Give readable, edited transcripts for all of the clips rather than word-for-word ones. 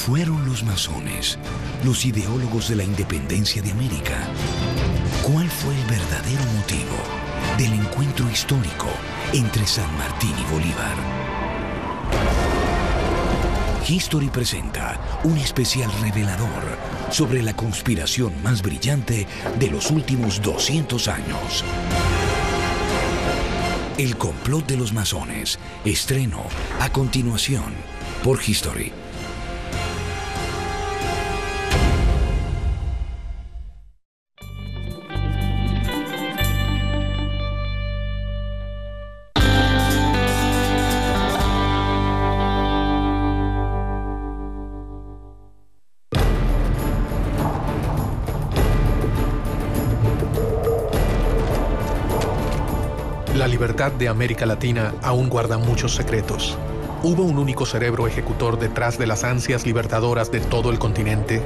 Fueron los masones, los ideólogos de la independencia de América. ¿Cuál fue el verdadero motivo del encuentro histórico entre San Martín y Bolívar? History presenta un especial revelador sobre la conspiración más brillante de los últimos 200 años. El complot de los masones. Estreno a continuación por History. La libertad de América Latina aún guarda muchos secretos. ¿Hubo un único cerebro ejecutor detrás de las ansias libertadoras de todo el continente?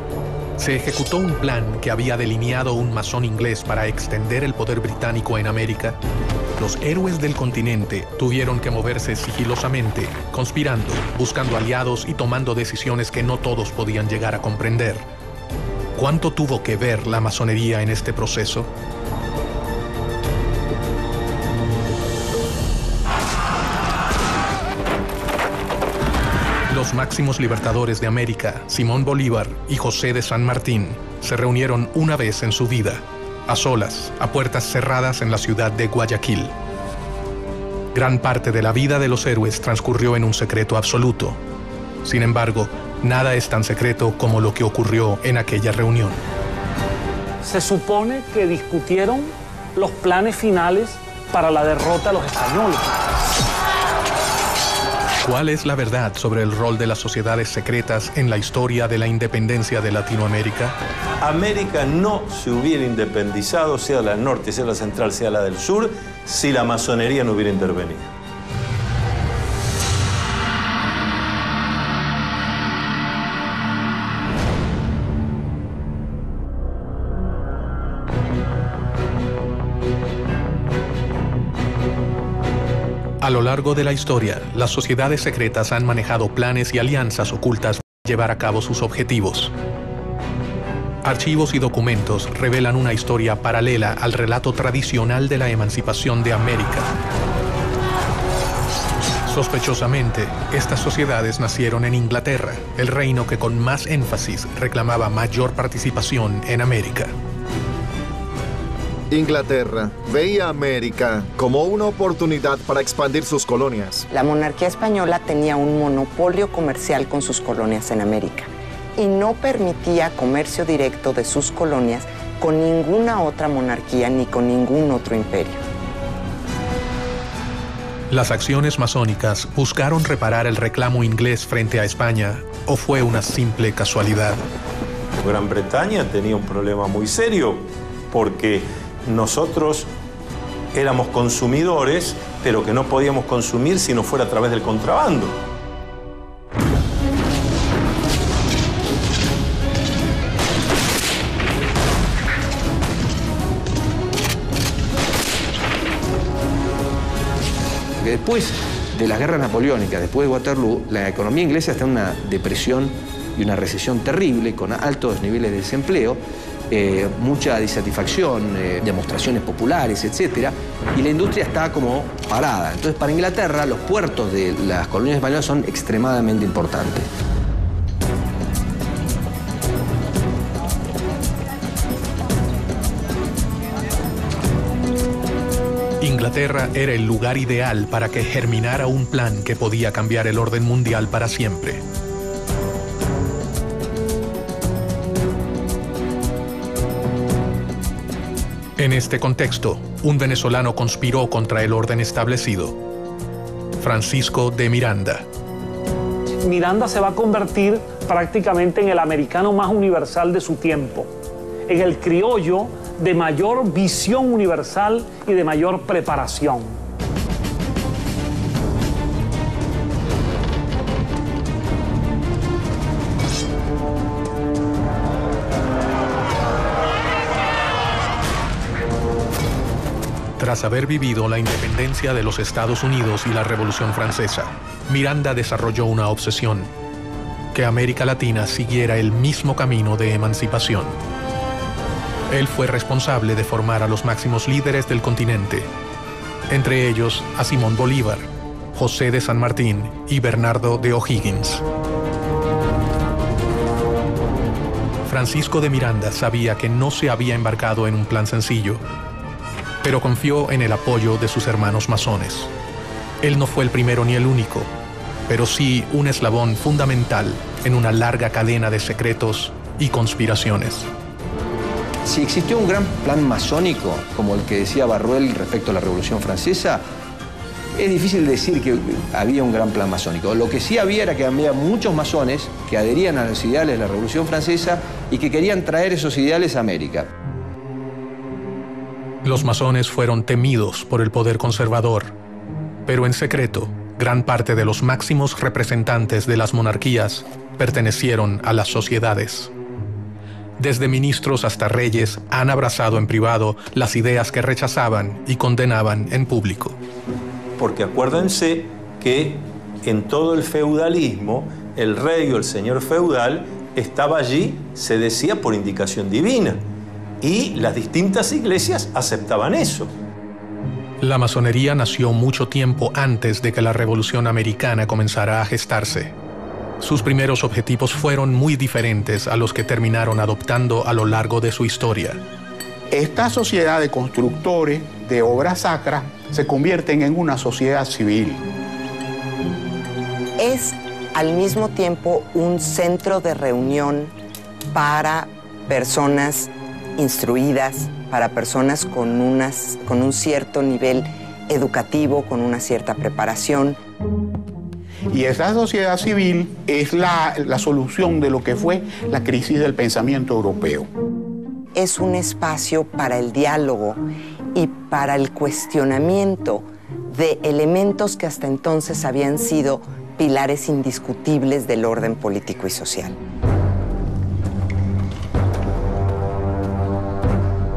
¿Se ejecutó un plan que había delineado un masón inglés para extender el poder británico en América? Los héroes del continente tuvieron que moverse sigilosamente, conspirando, buscando aliados y tomando decisiones que no todos podían llegar a comprender. ¿Cuánto tuvo que ver la masonería en este proceso? Los máximos libertadores de América, Simón Bolívar y José de San Martín, se reunieron una vez en su vida, a solas, a puertas cerradas en la ciudad de Guayaquil. Gran parte de la vida de los héroes transcurrió en un secreto absoluto. Sin embargo, nada es tan secreto como lo que ocurrió en aquella reunión. Se supone que discutieron los planes finales para la derrota de los españoles. ¿Cuál es la verdad sobre el rol de las sociedades secretas en la historia de la independencia de Latinoamérica? América no se hubiera independizado, sea la del norte, sea la central, sea la del sur, si la masonería no hubiera intervenido. A lo largo de la historia, las sociedades secretas han manejado planes y alianzas ocultas para llevar a cabo sus objetivos. Archivos y documentos revelan una historia paralela al relato tradicional de la emancipación de América. Sospechosamente, estas sociedades nacieron en Inglaterra, el reino que con más énfasis reclamaba mayor participación en América. Inglaterra veía a América como una oportunidad para expandir sus colonias. La monarquía española tenía un monopolio comercial con sus colonias en América y no permitía comercio directo de sus colonias con ninguna otra monarquía ni con ningún otro imperio. ¿Las acciones masónicas buscaron reparar el reclamo inglés frente a España o fue una simple casualidad? Gran Bretaña tenía un problema muy serio porque nosotros éramos consumidores, pero que no podíamos consumir si no fuera a través del contrabando. Después de las guerras napoleónicas, después de Waterloo, la economía inglesa está en una depresión y una recesión terrible, con altos niveles de desempleo, mucha disatisfacción, demostraciones populares, etc. Y la industria está como parada. Entonces, para Inglaterra, los puertos de las colonias españolas son extremadamente importantes. Inglaterra era el lugar ideal para que germinara un plan que podía cambiar el orden mundial para siempre. En este contexto, un venezolano conspiró contra el orden establecido. Francisco de Miranda. Miranda se va a convertir prácticamente en el americano más universal de su tiempo, en el criollo de mayor visión universal y de mayor preparación. Tras haber vivido la independencia de los Estados Unidos y la Revolución Francesa, Miranda desarrolló una obsesión: que América Latina siguiera el mismo camino de emancipación. Él fue responsable de formar a los máximos líderes del continente, entre ellos a Simón Bolívar, José de San Martín y Bernardo de O'Higgins. Francisco de Miranda sabía que no se había embarcado en un plan sencillo, pero confió en el apoyo de sus hermanos masones. Él no fue el primero ni el único, pero sí un eslabón fundamental en una larga cadena de secretos y conspiraciones. Si existió un gran plan masónico, como el que decía Barruel respecto a la Revolución Francesa, es difícil decir que había un gran plan masónico. Lo que sí había era que había muchos masones que adherían a los ideales de la Revolución Francesa y que querían traer esos ideales a América. Los masones fueron temidos por el poder conservador, pero en secreto, gran parte de los máximos representantes de las monarquías pertenecieron a las sociedades. Desde ministros hasta reyes han abrazado en privado las ideas que rechazaban y condenaban en público. Porque acuérdense que en todo el feudalismo, el rey o el señor feudal estaba allí, se decía, por indicación divina. Y las distintas iglesias aceptaban eso. La masonería nació mucho tiempo antes de que la Revolución Americana comenzara a gestarse. Sus primeros objetivos fueron muy diferentes a los que terminaron adoptando a lo largo de su historia. Esta sociedad de constructores de obras sacras se convierten en una sociedad civil. Es al mismo tiempo un centro de reunión para personas instruidas, para personas con un cierto nivel educativo, con una cierta preparación. Y esa sociedad civil es la solución de lo que fue la crisis del pensamiento europeo. Es un espacio para el diálogo y para el cuestionamiento de elementos que hasta entonces habían sido pilares indiscutibles del orden político y social.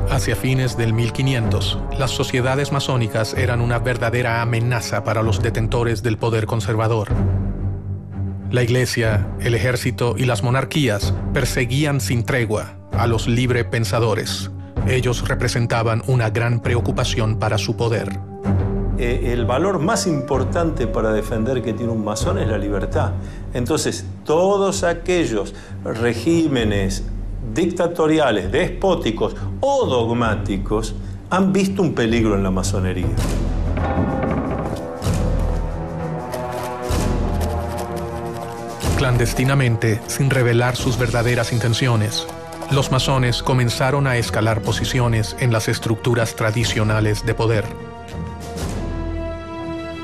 Hacia fines del 1500, las sociedades masónicas eran una verdadera amenaza para los detentores del poder conservador. La iglesia, el ejército y las monarquías perseguían sin tregua a los librepensadores. Ellos representaban una gran preocupación para su poder. El valor más importante para defender que tiene un masón es la libertad. Entonces, todos aquellos regímenes dictatoriales, despóticos o dogmáticos han visto un peligro en la masonería. Clandestinamente, sin revelar sus verdaderas intenciones, los masones comenzaron a escalar posiciones en las estructuras tradicionales de poder.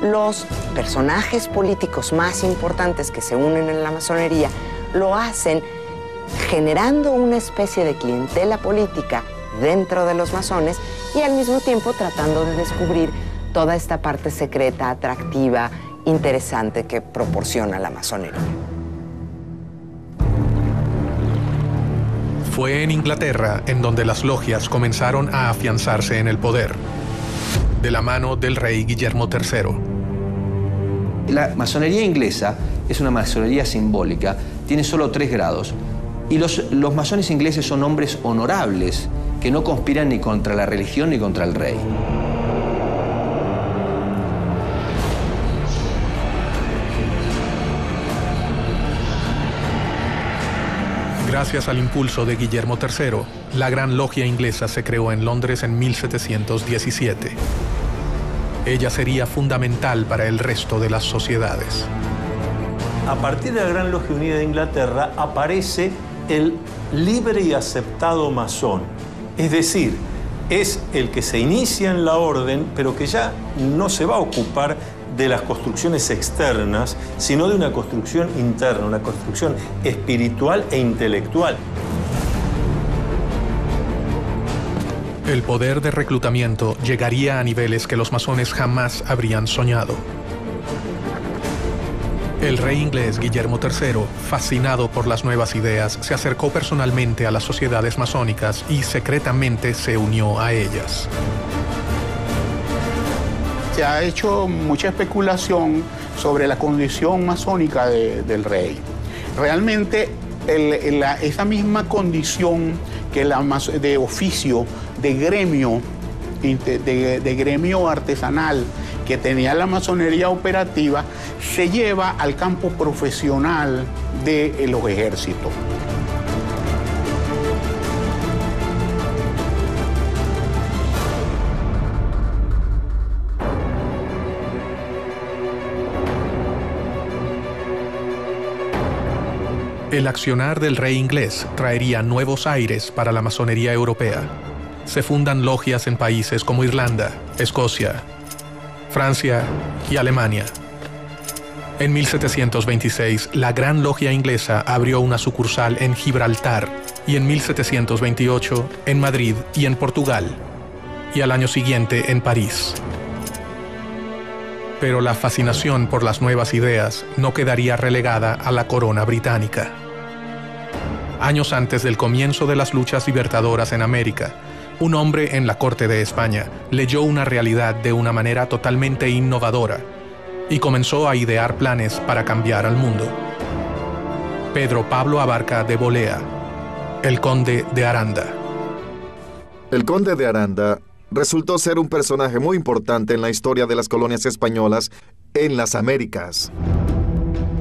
Los personajes políticos más importantes que se unen en la masonería lo hacen generando una especie de clientela política dentro de los masones y al mismo tiempo tratando de descubrir toda esta parte secreta, atractiva, interesante que proporciona la masonería. Fue en Inglaterra en donde las logias comenzaron a afianzarse en el poder, de la mano del rey Guillermo III. La masonería inglesa es una masonería simbólica, tiene solo 3 grados. Y los masones ingleses son hombres honorables que no conspiran ni contra la religión ni contra el rey. Gracias al impulso de Guillermo III, la Gran Logia Inglesa se creó en Londres en 1717. Ella sería fundamental para el resto de las sociedades. A partir de la Gran Logia Unida de Inglaterra aparece el libre y aceptado masón. Es decir, es el que se inicia en la orden, pero que ya no se va a ocupar de las construcciones externas, sino de una construcción interna, una construcción espiritual e intelectual. El poder de reclutamiento llegaría a niveles que los masones jamás habrían soñado. El rey inglés Guillermo III, fascinado por las nuevas ideas, se acercó personalmente a las sociedades masónicas y secretamente se unió a ellas. Se ha hecho mucha especulación sobre la condición masónica del rey. Realmente esa misma condición que de oficio, de gremio artesanal que tenía la masonería operativa, se lleva al campo profesional de los ejércitos. El accionar del rey inglés traería nuevos aires para la masonería europea. Se fundan logias en países como Irlanda, Escocia, Francia y Alemania. En 1726, la Gran Logia Inglesa abrió una sucursal en Gibraltar y en 1728 en Madrid y en Portugal, y al año siguiente en París. Pero la fascinación por las nuevas ideas no quedaría relegada a la corona británica. Años antes del comienzo de las luchas libertadoras en América, un hombre en la corte de España leyó una realidad de una manera totalmente innovadora y comenzó a idear planes para cambiar al mundo. Pedro Pablo Abarca de Bolea, el conde de Aranda. El conde de Aranda resultó ser un personaje muy importante en la historia de las colonias españolas en las Américas.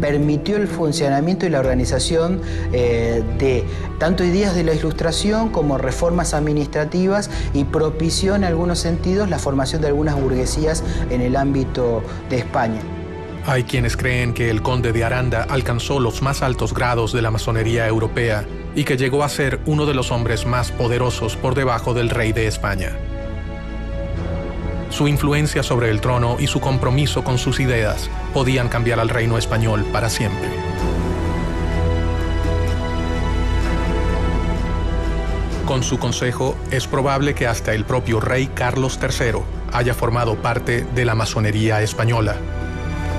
Permitió el funcionamiento y la organización de tanto ideas de la Ilustración como reformas administrativas y propició en algunos sentidos la formación de algunas burguesías en el ámbito de España. Hay quienes creen que el conde de Aranda alcanzó los más altos grados de la masonería europea y que llegó a ser uno de los hombres más poderosos por debajo del rey de España. Su influencia sobre el trono y su compromiso con sus ideas podían cambiar al reino español para siempre. Con su consejo, es probable que hasta el propio rey Carlos III haya formado parte de la masonería española.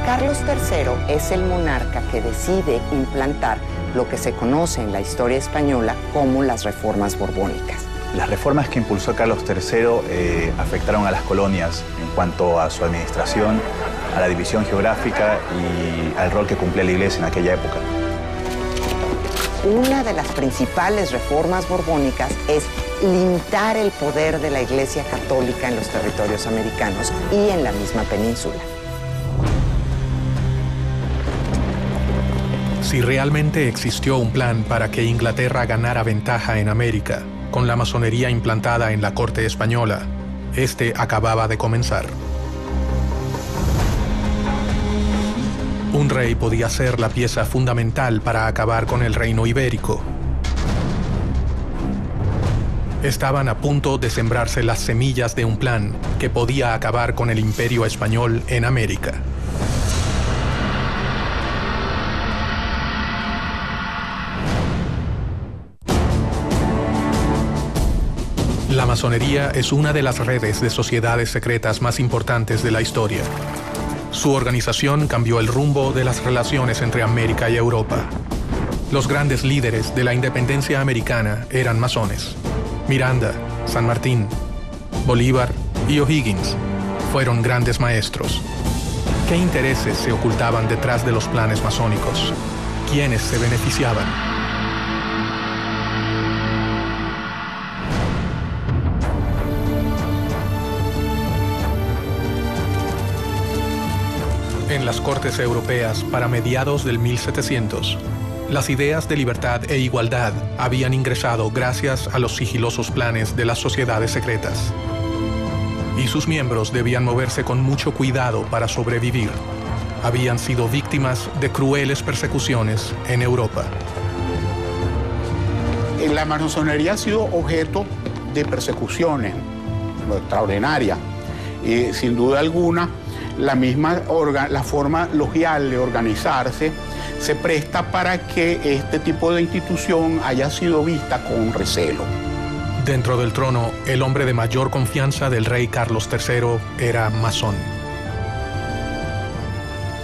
Carlos III es el monarca que decide implantar lo que se conoce en la historia española como las reformas borbónicas. Las reformas que impulsó Carlos III afectaron a las colonias en cuanto a su administración, a la división geográfica y al rol que cumplía la Iglesia en aquella época. Una de las principales reformas borbónicas es limitar el poder de la Iglesia Católica en los territorios americanos y en la misma península. Si realmente existió un plan para que Inglaterra ganara ventaja en América, con la masonería implantada en la corte española, este acababa de comenzar. Un rey podía ser la pieza fundamental para acabar con el reino ibérico. Estaban a punto de sembrarse las semillas de un plan que podía acabar con el imperio español en América. La masonería es una de las redes de sociedades secretas más importantes de la historia. Su organización cambió el rumbo de las relaciones entre América y Europa. Los grandes líderes de la independencia americana eran masones. Miranda, San Martín, Bolívar y O'Higgins fueron grandes maestros. ¿Qué intereses se ocultaban detrás de los planes masónicos? ¿Quiénes se beneficiaban? En las cortes europeas, para mediados del 1700, las ideas de libertad e igualdad habían ingresado gracias a los sigilosos planes de las sociedades secretas. Y sus miembros debían moverse con mucho cuidado para sobrevivir. Habían sido víctimas de crueles persecuciones en Europa. La masonería ha sido objeto de persecuciones extraordinarias. Y sin duda alguna, la forma logial de organizarse se presta para que este tipo de institución haya sido vista con recelo. Dentro del trono, el hombre de mayor confianza del rey Carlos III era masón.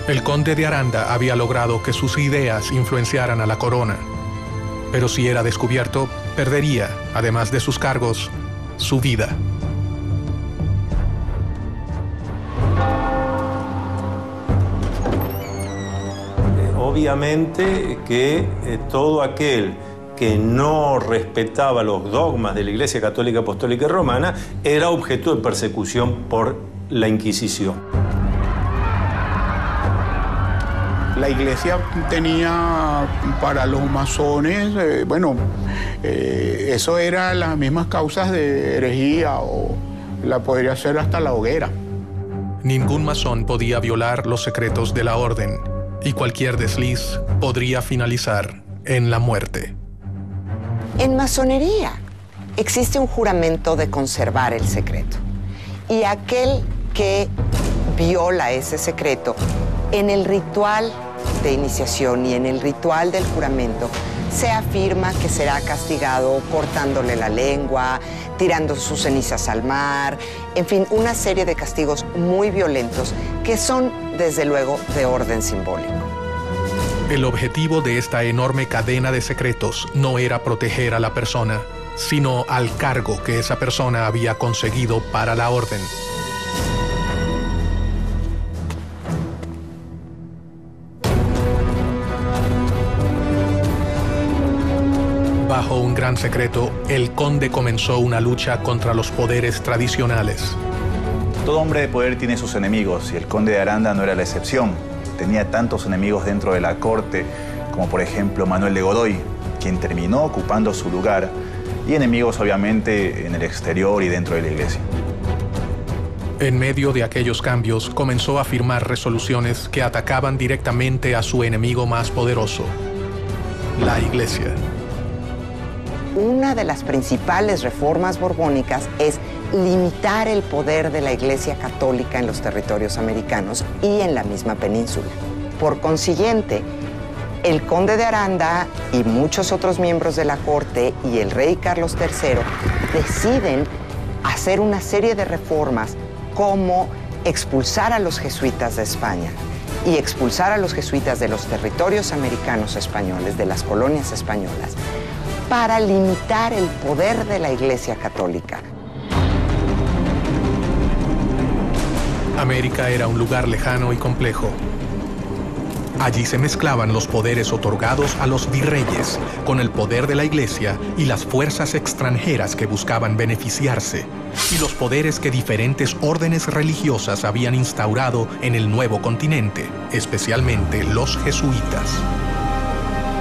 El conde de Aranda había logrado que sus ideas influenciaran a la corona, pero si era descubierto, perdería, además de sus cargos, su vida. obviamente que todo aquel que no respetaba los dogmas de la Iglesia Católica Apostólica y Romana era objeto de persecución por la Inquisición. La Iglesia tenía para los masones, eso eran las mismas causas de herejía o la podría ser hasta la hoguera. Ningún masón podía violar los secretos de la orden y cualquier desliz podría finalizar en la muerte. En masonería existe un juramento de conservar el secreto. Y aquel que viola ese secreto, en el ritual de iniciación y en el ritual del juramento, se afirma que será castigado cortándole la lengua, tirando sus cenizas al mar, en fin, una serie de castigos muy violentos que son, desde luego, de orden simbólico. El objetivo de esta enorme cadena de secretos no era proteger a la persona, sino al cargo que esa persona había conseguido para la orden. Bajo un gran secreto, el conde comenzó una lucha contra los poderes tradicionales. Todo hombre de poder tiene sus enemigos y el conde de Aranda no era la excepción. Tenía tantos enemigos dentro de la corte, como por ejemplo Manuel de Godoy, quien terminó ocupando su lugar, y enemigos obviamente en el exterior y dentro de la iglesia. En medio de aquellos cambios, comenzó a firmar resoluciones que atacaban directamente a su enemigo más poderoso, la iglesia. Una de las principales reformas borbónicas es limitar el poder de la Iglesia Católica en los territorios americanos y en la misma península. Por consiguiente, el conde de Aranda y muchos otros miembros de la corte y el rey Carlos III deciden hacer una serie de reformas como expulsar a los jesuitas de España y expulsar a los jesuitas de los territorios americanos españoles, de las colonias españolas, para limitar el poder de la Iglesia Católica. América era un lugar lejano y complejo. Allí se mezclaban los poderes otorgados a los virreyes con el poder de la Iglesia y las fuerzas extranjeras que buscaban beneficiarse, y los poderes que diferentes órdenes religiosas habían instaurado en el nuevo continente, especialmente los jesuitas.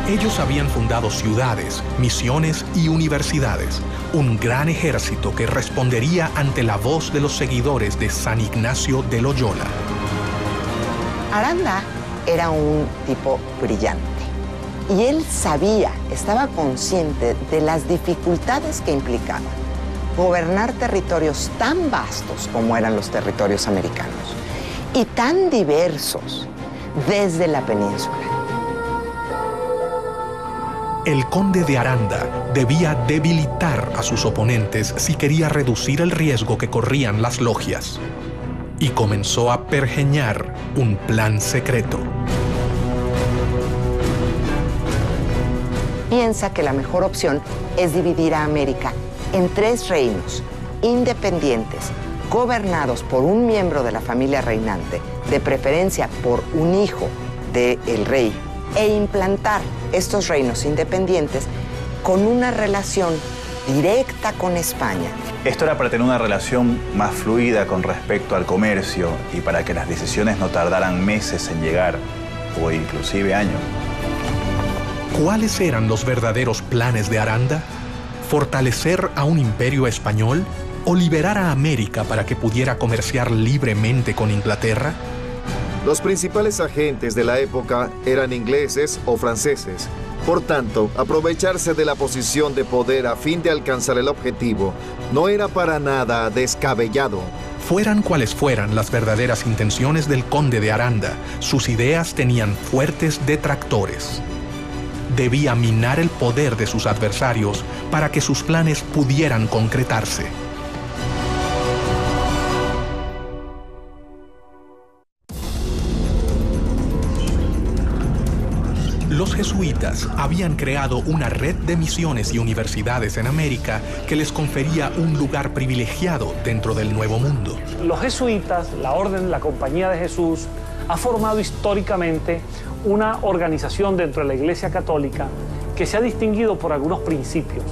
Ellos habían fundado ciudades, misiones y universidades, un gran ejército que respondería ante la voz de los seguidores de San Ignacio de Loyola. Aranda era un tipo brillante y él sabía, estaba consciente de las dificultades que implicaba gobernar territorios tan vastos como eran los territorios americanos y tan diversos desde la península. El conde de Aranda debía debilitar a sus oponentes si quería reducir el riesgo que corrían las logias. Y comenzó a pergeñar un plan secreto. Piensa que la mejor opción es dividir a América en 3 reinos independientes, gobernados por un miembro de la familia reinante, de preferencia por un hijo del rey, e implantar estos reinos independientes con una relación directa con España. Esto era para tener una relación más fluida con respecto al comercio y para que las decisiones no tardaran meses en llegar, o inclusive años. ¿Cuáles eran los verdaderos planes de Aranda? ¿Fortalecer a un imperio español o liberar a América para que pudiera comerciar libremente con Inglaterra? Los principales agentes de la época eran ingleses o franceses. Por tanto, aprovecharse de la posición de poder a fin de alcanzar el objetivo no era para nada descabellado. Fueran cuales fueran las verdaderas intenciones del conde de Aranda, sus ideas tenían fuertes detractores. Debía minar el poder de sus adversarios para que sus planes pudieran concretarse. Los jesuitas habían creado una red de misiones y universidades en América que les confería un lugar privilegiado dentro del Nuevo Mundo. Los jesuitas, la orden, la Compañía de Jesús, ha formado históricamente una organización dentro de la Iglesia Católica que se ha distinguido por algunos principios.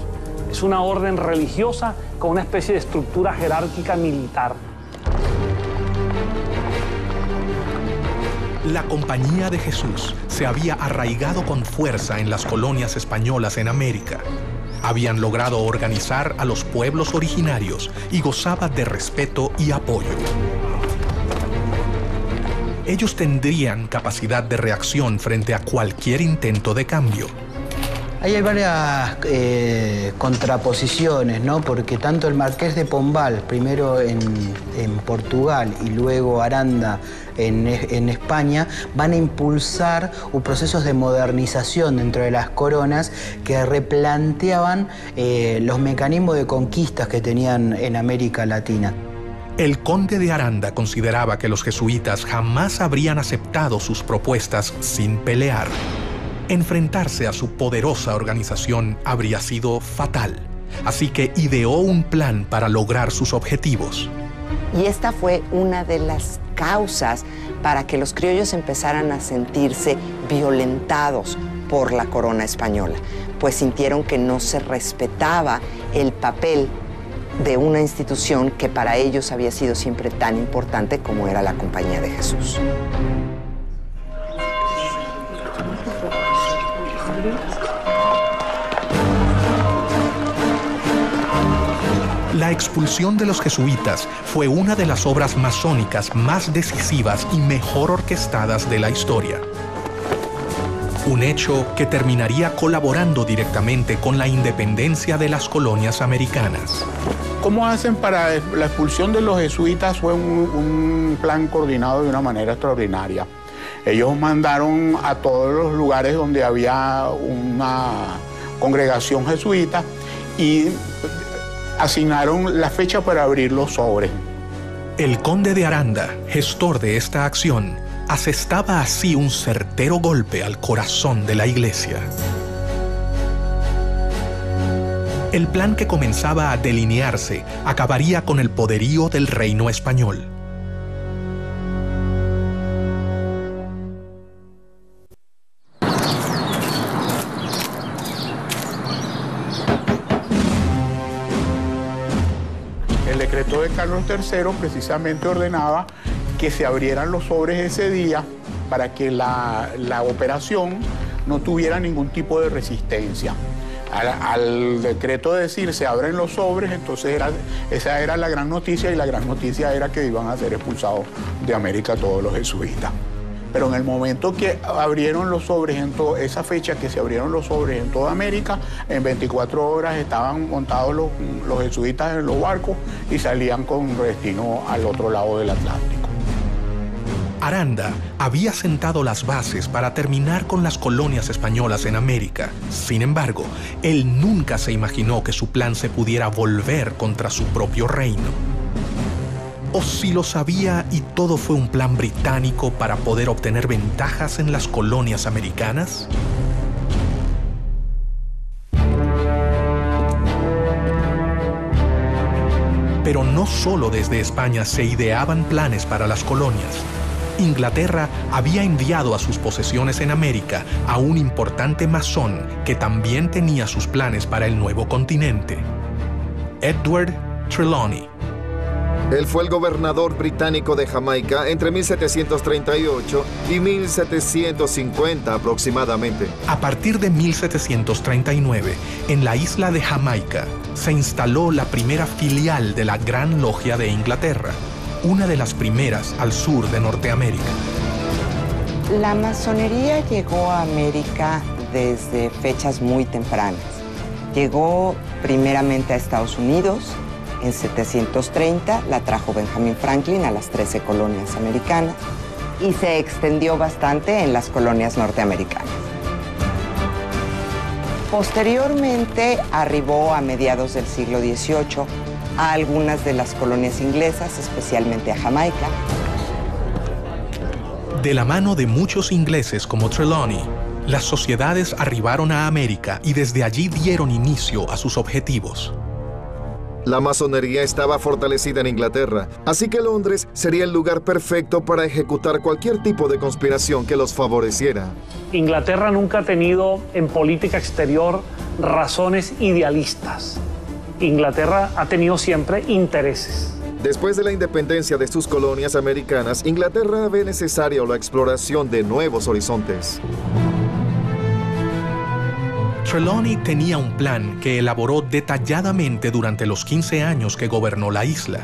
Es una orden religiosa con una especie de estructura jerárquica militar. La Compañía de Jesús se había arraigado con fuerza en las colonias españolas en América. Habían logrado organizar a los pueblos originarios y gozaba de respeto y apoyo. Ellos tendrían capacidad de reacción frente a cualquier intento de cambio. Ahí hay varias contraposiciones, ¿no? Porque tanto el Marqués de Pombal, primero en Portugal y luego Aranda en España, van a impulsar procesos de modernización dentro de las coronas que replanteaban los mecanismos de conquistas que tenían en América Latina. El conde de Aranda consideraba que los jesuitas jamás habrían aceptado sus propuestas sin pelear. Enfrentarse a su poderosa organización habría sido fatal, así que ideó un plan para lograr sus objetivos. Y esta fue una de las causas para que los criollos empezaran a sentirse violentados por la corona española, pues sintieron que no se respetaba el papel de una institución que para ellos había sido siempre tan importante como era la Compañía de Jesús. La expulsión de los jesuitas fue una de las obras masónicas más decisivas y mejor orquestadas de la historia. Un hecho que terminaría colaborando directamente con la independencia de las colonias americanas. ¿Cómo hacen para la expulsión de los jesuitas? Fue un plan coordinado de una manera extraordinaria. Ellos mandaron a todos los lugares donde había una congregación jesuita y asignaron la fecha para abrir los sobres. El conde de Aranda, gestor de esta acción, asestaba así un certero golpe al corazón de la iglesia. El plan que comenzaba a delinearse acabaría con el poderío del reino español. El decreto de Carlos III precisamente ordenaba que se abrieran los sobres ese día para que la operación no tuviera ningún tipo de resistencia. Al decreto de decir se abren los sobres, entonces esa era la gran noticia, y la gran noticia era que iban a ser expulsados de América todos los jesuitas. Pero en el momento que abrieron los sobres, esa fecha que se abrieron los sobres en toda América, en 24 horas estaban montados los jesuitas en los barcos y salían con destino al otro lado del Atlántico. Aranda había sentado las bases para terminar con las colonias españolas en América. Sin embargo, él nunca se imaginó que su plan se pudiera volver contra su propio reino. ¿O si lo sabía y todo fue un plan británico para poder obtener ventajas en las colonias americanas? Pero no solo desde España se ideaban planes para las colonias. Inglaterra había enviado a sus posesiones en América a un importante masón que también tenía sus planes para el nuevo continente: Edward Trelawney. Él fue el gobernador británico de Jamaica entre 1738 y 1750 aproximadamente. A partir de 1739, en la isla de Jamaica, se instaló la primera filial de la Gran Logia de Inglaterra, una de las primeras al sur de Norteamérica. La masonería llegó a América desde fechas muy tempranas. Llegó primeramente a Estados Unidos. En 730 la trajo Benjamin Franklin a las 13 colonias americanas y se extendió bastante en las colonias norteamericanas. Posteriormente arribó a mediados del siglo XVIII a algunas de las colonias inglesas, especialmente a Jamaica. De la mano de muchos ingleses como Trelawney, las sociedades arribaron a América y desde allí dieron inicio a sus objetivos. La masonería estaba fortalecida en Inglaterra, así que Londres sería el lugar perfecto para ejecutar cualquier tipo de conspiración que los favoreciera. Inglaterra nunca ha tenido en política exterior razones idealistas. Inglaterra ha tenido siempre intereses. Después de la independencia de sus colonias americanas, Inglaterra ve necesaria la exploración de nuevos horizontes. Trelawney tenía un plan que elaboró detalladamente durante los 15 años que gobernó la isla.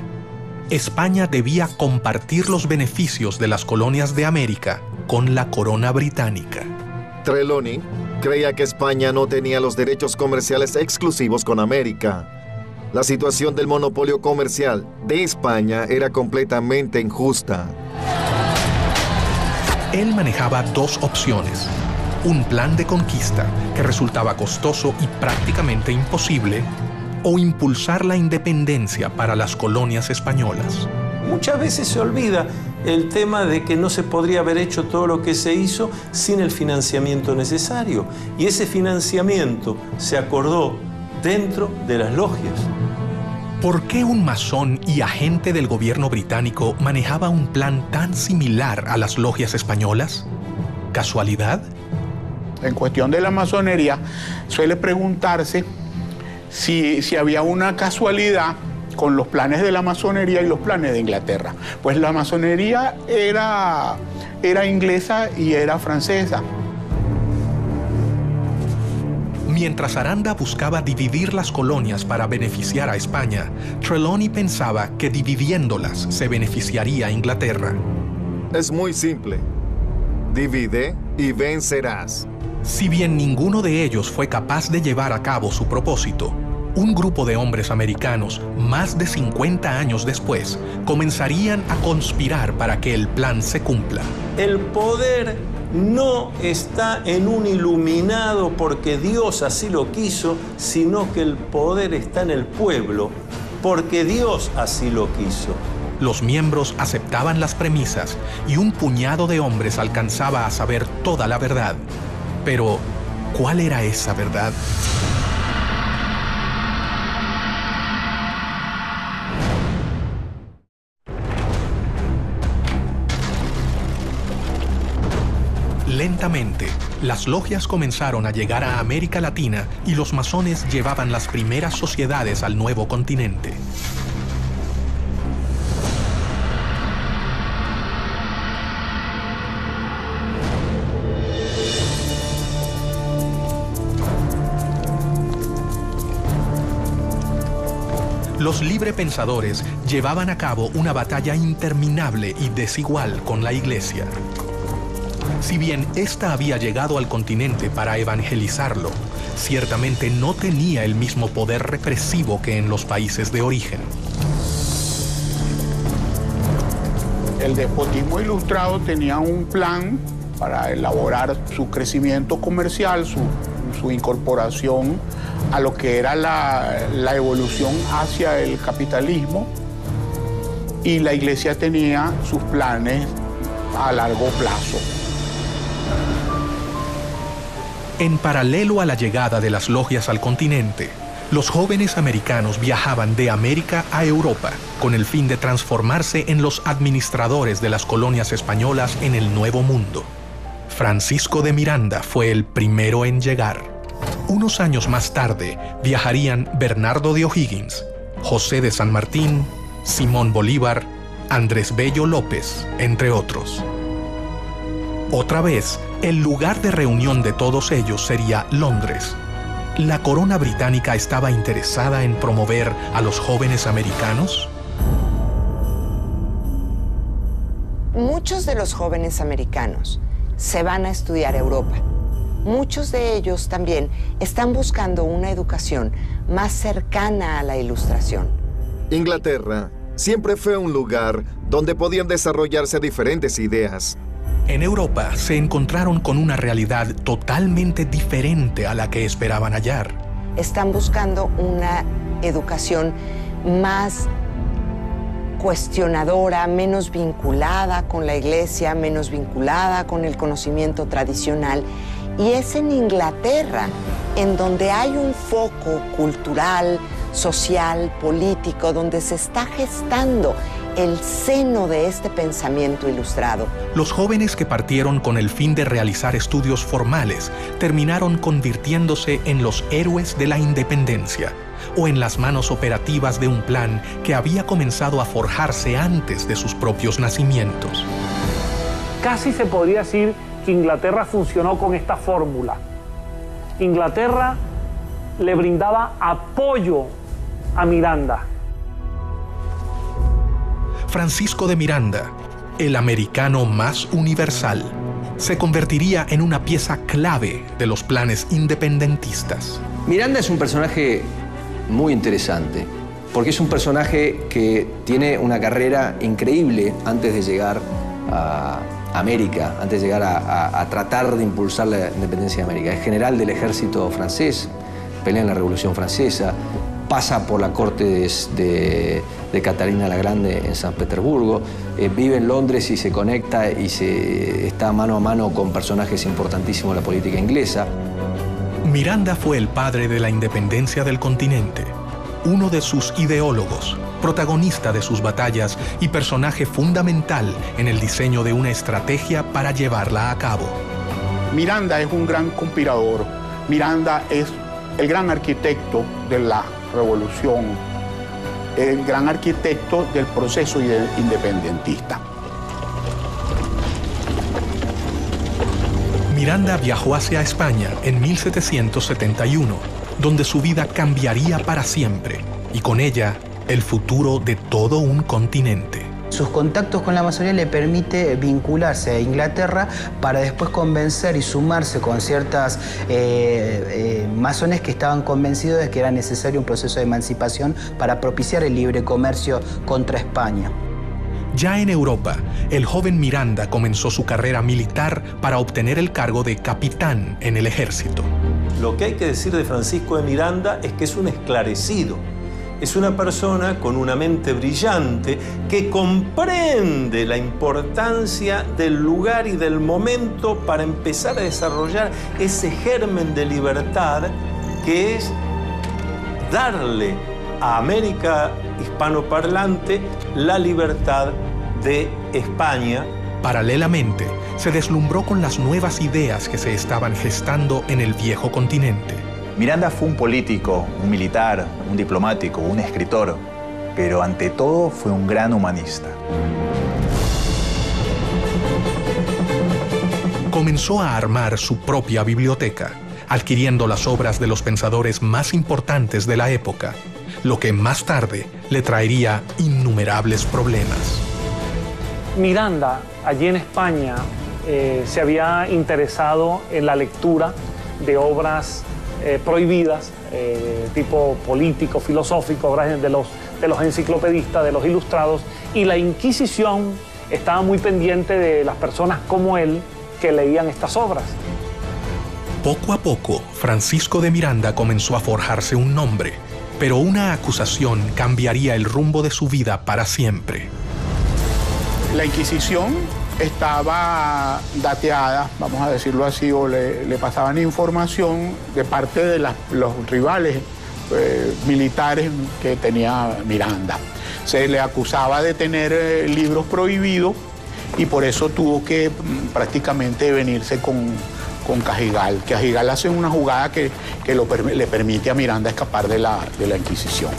España debía compartir los beneficios de las colonias de América con la corona británica. Trelawney creía que España no tenía los derechos comerciales exclusivos con América. La situación del monopolio comercial de España era completamente injusta. Él manejaba dos opciones: un plan de conquista que resultaba costoso y prácticamente imposible, o impulsar la independencia para las colonias españolas. Muchas veces se olvida el tema de que no se podría haber hecho todo lo que se hizo sin el financiamiento necesario. Y ese financiamiento se acordó dentro de las logias. ¿Por qué un masón y agente del gobierno británico manejaba un plan tan similar a las logias españolas? ¿Casualidad? En cuestión de la masonería, suele preguntarse si había una casualidad con los planes de la masonería y los planes de Inglaterra. Pues la masonería era inglesa y era francesa. Mientras Aranda buscaba dividir las colonias para beneficiar a España, Trelawney pensaba que dividiéndolas se beneficiaría a Inglaterra. Es muy simple. Divide y vencerás. Si bien ninguno de ellos fue capaz de llevar a cabo su propósito, un grupo de hombres americanos, más de 50 años después, comenzarían a conspirar para que el plan se cumpla. El poder no está en un iluminado porque Dios así lo quiso, sino que el poder está en el pueblo porque Dios así lo quiso. Los miembros aceptaban las premisas y un puñado de hombres alcanzaba a saber toda la verdad. Pero, ¿cuál era esa verdad? Lentamente, las logias comenzaron a llegar a América Latina y los masones llevaban las primeras sociedades al nuevo continente. Los librepensadores llevaban a cabo una batalla interminable y desigual con la Iglesia. Si bien ésta había llegado al continente para evangelizarlo, ciertamente no tenía el mismo poder represivo que en los países de origen. El despotismo ilustrado tenía un plan para elaborar su crecimiento comercial, su incorporación a lo que era la evolución hacia el capitalismo, y la Iglesia tenía sus planes a largo plazo. En paralelo a la llegada de las logias al continente, los jóvenes americanos viajaban de América a Europa con el fin de transformarse en los administradores de las colonias españolas en el Nuevo Mundo. Francisco de Miranda fue el primero en llegar. Unos años más tarde viajarían Bernardo de O'Higgins, José de San Martín, Simón Bolívar, Andrés Bello López, entre otros. Otra vez, el lugar de reunión de todos ellos sería Londres. ¿La corona británica estaba interesada en promover a los jóvenes americanos? Muchos de los jóvenes americanos se van a estudiar a Europa. Muchos de ellos también están buscando una educación más cercana a la Ilustración. Inglaterra siempre fue un lugar donde podían desarrollarse diferentes ideas. En Europa se encontraron con una realidad totalmente diferente a la que esperaban hallar. Están buscando una educación más cuestionadora, menos vinculada con la Iglesia, menos vinculada con el conocimiento tradicional. Y es en Inglaterra en donde hay un foco cultural, social, político, donde se está gestando el seno de este pensamiento ilustrado. Los jóvenes que partieron con el fin de realizar estudios formales terminaron convirtiéndose en los héroes de la independencia o en las manos operativas de un plan que había comenzado a forjarse antes de sus propios nacimientos. Casi se podría decir que Inglaterra funcionó con esta fórmula. Inglaterra le brindaba apoyo a Miranda. Francisco de Miranda, el americano más universal, se convertiría en una pieza clave de los planes independentistas. Miranda es un personaje muy interesante, porque es un personaje que tiene una carrera increíble antes de llegar a América, antes de llegar a tratar de impulsar la independencia de América. Es general del ejército francés, pelea en la Revolución Francesa, pasa por la corte de Catalina la Grande en San Petersburgo, vive en Londres y se conecta y está mano a mano con personajes importantísimos de la política inglesa. Miranda fue el padre de la independencia del continente, uno de sus ideólogos, protagonista de sus batallas y personaje fundamental en el diseño de una estrategia para llevarla a cabo. Miranda es un gran conspirador. Miranda es el gran arquitecto de la revolución, el gran arquitecto del proceso independentista. Miranda viajó hacia España en 1771, donde su vida cambiaría para siempre y con ella el futuro de todo un continente. Sus contactos con la masonería le permite vincularse a Inglaterra para después convencer y sumarse con ciertas masones que estaban convencidos de que era necesario un proceso de emancipación para propiciar el libre comercio contra España. Ya en Europa, el joven Miranda comenzó su carrera militar para obtener el cargo de capitán en el ejército. Lo que hay que decir de Francisco de Miranda es que es un esclarecido. Es una persona con una mente brillante que comprende la importancia del lugar y del momento para empezar a desarrollar ese germen de libertad que es darle a América hispanoparlante la libertad de España. Paralelamente, se deslumbró con las nuevas ideas que se estaban gestando en el viejo continente. Miranda fue un político, un militar, un diplomático, un escritor, pero ante todo fue un gran humanista. Comenzó a armar su propia biblioteca, adquiriendo las obras de los pensadores más importantes de la época, lo que más tarde le traería innumerables problemas. Miranda, allí en España, se había interesado en la lectura de obras prohibidas, tipo político, filosófico, obras de los enciclopedistas, de los ilustrados, y la Inquisición estaba muy pendiente de las personas como él que leían estas obras. Poco a poco, Francisco de Miranda comenzó a forjarse un nombre, pero una acusación cambiaría el rumbo de su vida para siempre. La Inquisición estaba dateada, vamos a decirlo así, o le pasaban información de parte de los rivales militares que tenía Miranda. Se le acusaba de tener libros prohibidos y por eso tuvo que prácticamente venirse con Cajigal. Cajigal hace una jugada que le permite a Miranda escapar de la Inquisición.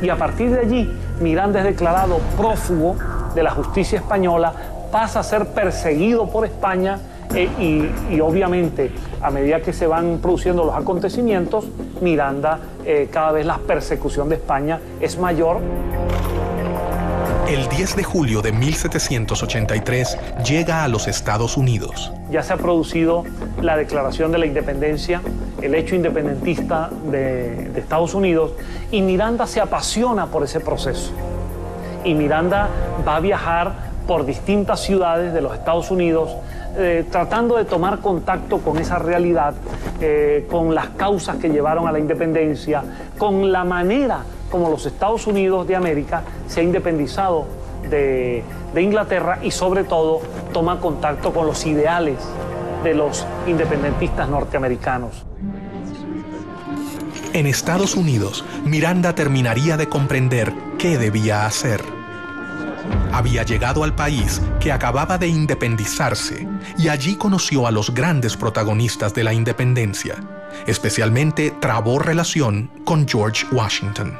Y a partir de allí, Miranda es declarado prófugo de la justicia española, pasa a ser perseguido por España y obviamente, a medida que se van produciendo los acontecimientos, Miranda, cada vez la persecución de España es mayor. El 10 de julio de 1783 llega a los Estados Unidos. Ya se ha producido la declaración de la independencia, el hecho independentista de Estados Unidos, y Miranda se apasiona por ese proceso. Y Miranda va a viajar por distintas ciudades de los Estados Unidos, tratando de tomar contacto con esa realidad, con las causas que llevaron a la independencia, con la manera como los Estados Unidos de América se ha independizado de Inglaterra y sobre todo toma contacto con los ideales de los independentistas norteamericanos. En Estados Unidos, Miranda terminaría de comprender qué debía hacer. Había llegado al país que acababa de independizarse y allí conoció a los grandes protagonistas de la independencia. Especialmente trabó relación con George Washington.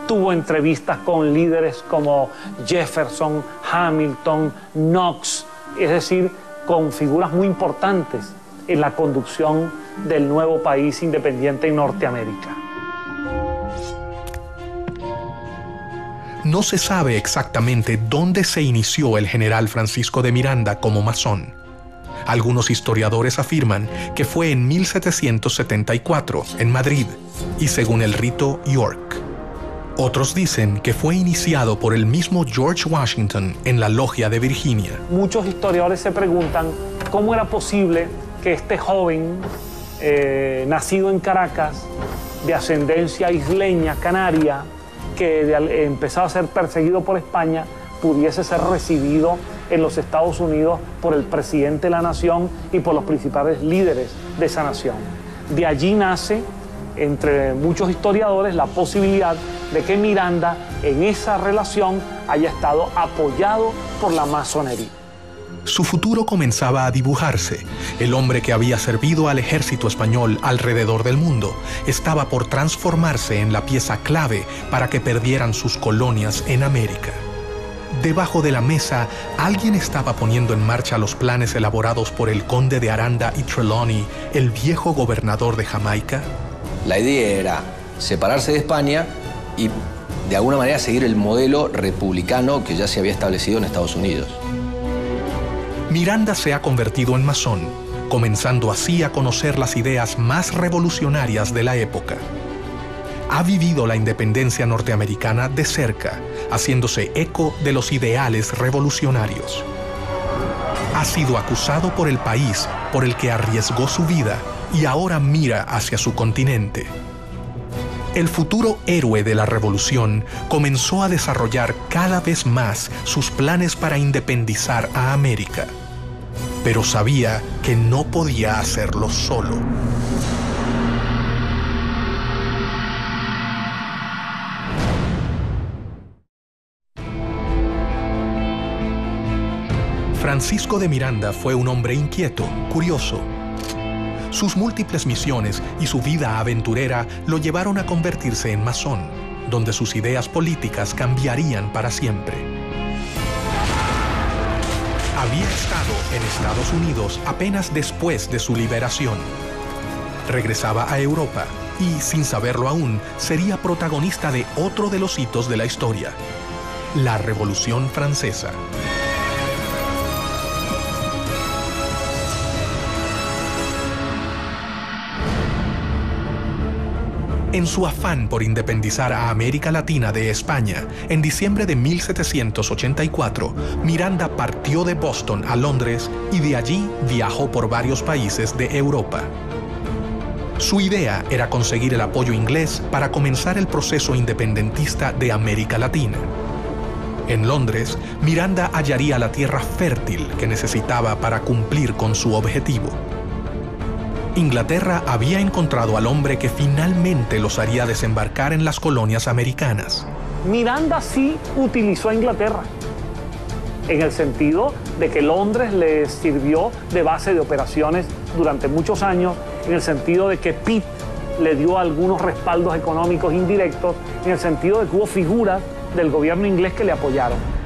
Tuvo entrevistas con líderes como Jefferson, Hamilton, Knox, es decir, con figuras muy importantes en la conducción del nuevo país independiente en Norteamérica. No se sabe exactamente dónde se inició el general Francisco de Miranda como masón. Algunos historiadores afirman que fue en 1774, en Madrid, y según el rito York. Otros dicen que fue iniciado por el mismo George Washington en la Logia de Virginia. Muchos historiadores se preguntan cómo era posible que este joven, nacido en Caracas, de ascendencia isleña, canaria, que empezaba a ser perseguido por España, pudiese ser recibido en los Estados Unidos por el presidente de la nación y por los principales líderes de esa nación. De allí nace, entre muchos historiadores, la posibilidad de que Miranda en esa relación haya estado apoyado por la masonería. Su futuro comenzaba a dibujarse. El hombre que había servido al ejército español alrededor del mundo estaba por transformarse en la pieza clave para que perdieran sus colonias en América. Debajo de la mesa, alguien estaba poniendo en marcha los planes elaborados por el conde de Aranda y Trelawney, el viejo gobernador de Jamaica. La idea era separarse de España y de alguna manera seguir el modelo republicano que ya se había establecido en Estados Unidos. Miranda se ha convertido en masón, comenzando así a conocer las ideas más revolucionarias de la época. Ha vivido la independencia norteamericana de cerca, haciéndose eco de los ideales revolucionarios. Ha sido acusado por el país por el que arriesgó su vida y ahora mira hacia su continente. El futuro héroe de la revolución comenzó a desarrollar cada vez más sus planes para independizar a América, pero sabía que no podía hacerlo solo. Francisco de Miranda fue un hombre inquieto, curioso. Sus múltiples misiones y su vida aventurera lo llevaron a convertirse en masón, donde sus ideas políticas cambiarían para siempre. Había estado en Estados Unidos apenas después de su liberación. Regresaba a Europa y, sin saberlo aún, sería protagonista de otro de los hitos de la historia, la Revolución Francesa. En su afán por independizar a América Latina de España, en diciembre de 1784, Miranda partió de Boston a Londres y de allí viajó por varios países de Europa. Su idea era conseguir el apoyo inglés para comenzar el proceso independentista de América Latina. En Londres, Miranda hallaría la tierra fértil que necesitaba para cumplir con su objetivo. Inglaterra había encontrado al hombre que finalmente los haría desembarcar en las colonias americanas. Miranda sí utilizó a Inglaterra, en el sentido de que Londres le sirvió de base de operaciones durante muchos años, en el sentido de que Pitt le dio algunos respaldos económicos indirectos, en el sentido de que hubo figuras del gobierno inglés que le apoyaron.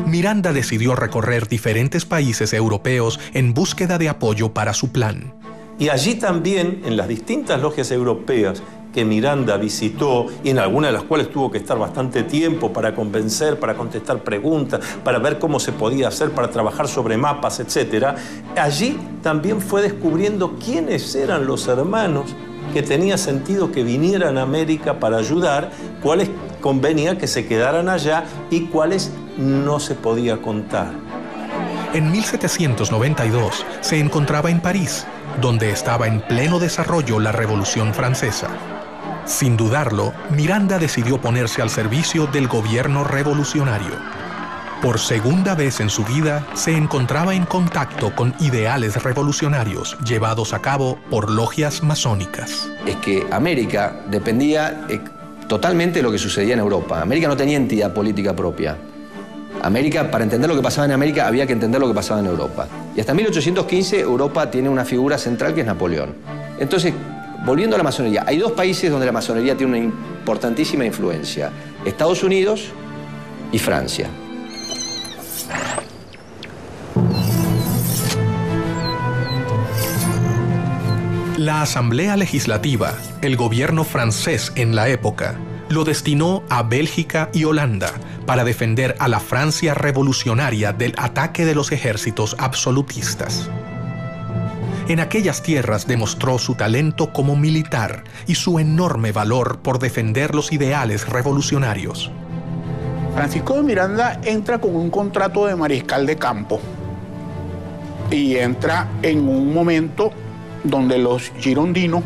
Miranda decidió recorrer diferentes países europeos en búsqueda de apoyo para su plan. Y allí también, en las distintas logias europeas que Miranda visitó y en algunas de las cuales tuvo que estar bastante tiempo para convencer, para contestar preguntas, para ver cómo se podía hacer, para trabajar sobre mapas, etc. Allí también fue descubriendo quiénes eran los hermanos que tenía sentido que vinieran a América para ayudar, cuáles convenía que se quedaran allá y cuáles no se podía contar. En 1792 se encontraba en París, donde estaba en pleno desarrollo la Revolución Francesa. Sin dudarlo, Miranda decidió ponerse al servicio del gobierno revolucionario. Por segunda vez en su vida, se encontraba en contacto con ideales revolucionarios llevados a cabo por logias masónicas. Es que América dependía totalmente de lo que sucedía en Europa. América no tenía entidad política propia. América, para entender lo que pasaba en América, había que entender lo que pasaba en Europa. Y hasta 1815 Europa tiene una figura central que es Napoleón. Entonces, volviendo a la masonería, hay dos países donde la masonería tiene una importantísima influencia: Estados Unidos y Francia. La Asamblea Legislativa, el gobierno francés en la época, lo destinó a Bélgica y Holanda para defender a la Francia revolucionaria del ataque de los ejércitos absolutistas. En aquellas tierras demostró su talento como militar y su enorme valor por defender los ideales revolucionarios. Francisco de Miranda entra con un contrato de mariscal de campo y entra en un momento donde los girondinos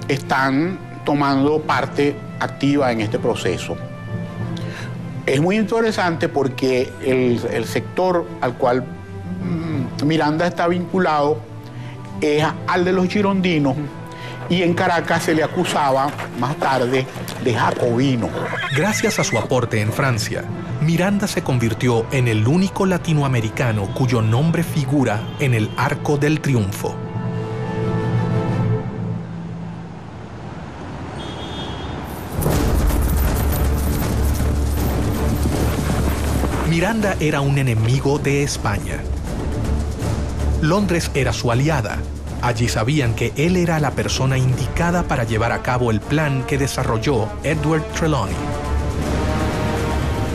están tomando parte activa en este proceso. Es muy interesante porque el sector al cual Miranda está vinculado es al de los girondinos, y en Caracas se le acusaba más tarde de jacobino. Gracias a su aporte en Francia, Miranda se convirtió en el único latinoamericano cuyo nombre figura en el Arco del Triunfo. Miranda era un enemigo de España. Londres era su aliada. Allí sabían que él era la persona indicada para llevar a cabo el plan que desarrolló Edward Trelawney.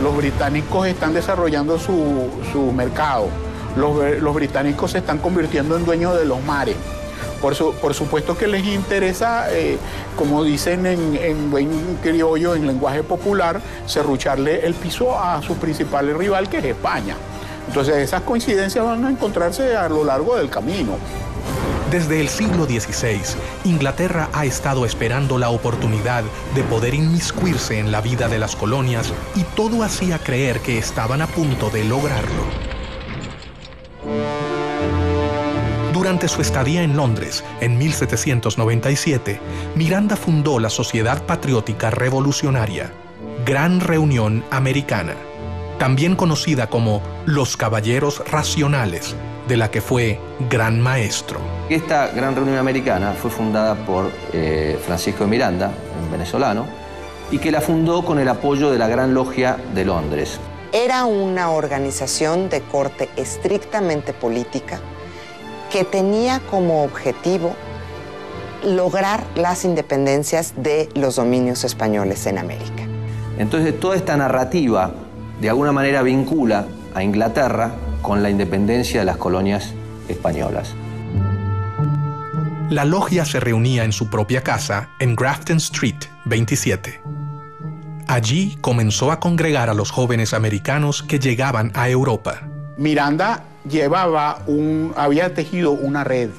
Los británicos están desarrollando su mercado. Los británicos se están convirtiendo en dueños de los mares. Por supuesto que les interesa, como dicen en buen criollo, en lenguaje popular, serrucharle el piso a su principal rival, que es España. Entonces esas coincidencias van a encontrarse a lo largo del camino. Desde el siglo XVI, Inglaterra ha estado esperando la oportunidad de poder inmiscuirse en la vida de las colonias, y todo hacía creer que estaban a punto de lograrlo. Durante su estadía en Londres, en 1797, Miranda fundó la Sociedad Patriótica Revolucionaria, Gran Reunión Americana, también conocida como los Caballeros Racionales, de la que fue gran maestro. Esta Gran Reunión Americana fue fundada por Francisco de Miranda, un venezolano, y que la fundó con el apoyo de la Gran Logia de Londres. Era una organización de corte estrictamente política que tenía como objetivo lograr las independencias de los dominios españoles en América. Entonces, toda esta narrativa de alguna manera vincula a Inglaterra con la independencia de las colonias españolas. La logia se reunía en su propia casa en Grafton Street 27. Allí comenzó a congregar a los jóvenes americanos que llegaban a Europa. Miranda había tejido una red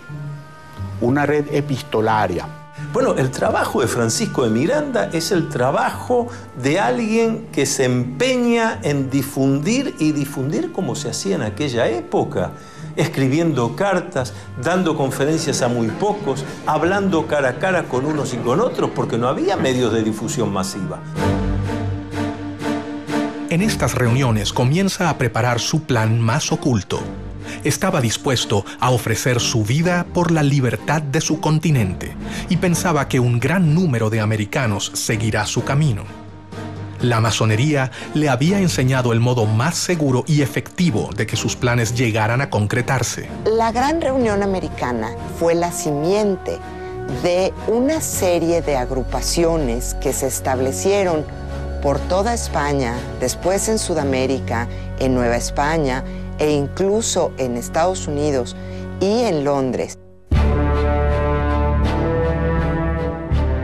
epistolaria. Bueno, el trabajo de Francisco de Miranda es el trabajo de alguien que se empeña en difundir, y difundir como se hacía en aquella época, escribiendo cartas, dando conferencias a muy pocos, hablando cara a cara con unos y con otros, porque no había medios de difusión masiva. En estas reuniones comienza a preparar su plan más oculto. Estaba dispuesto a ofrecer su vida por la libertad de su continente y pensaba que un gran número de americanos seguirá su camino. La masonería le había enseñado el modo más seguro y efectivo de que sus planes llegaran a concretarse. La Gran Reunión Americana fue la simiente de una serie de agrupaciones que se establecieron por toda España, después en Sudamérica, en Nueva España e incluso en Estados Unidos y en Londres.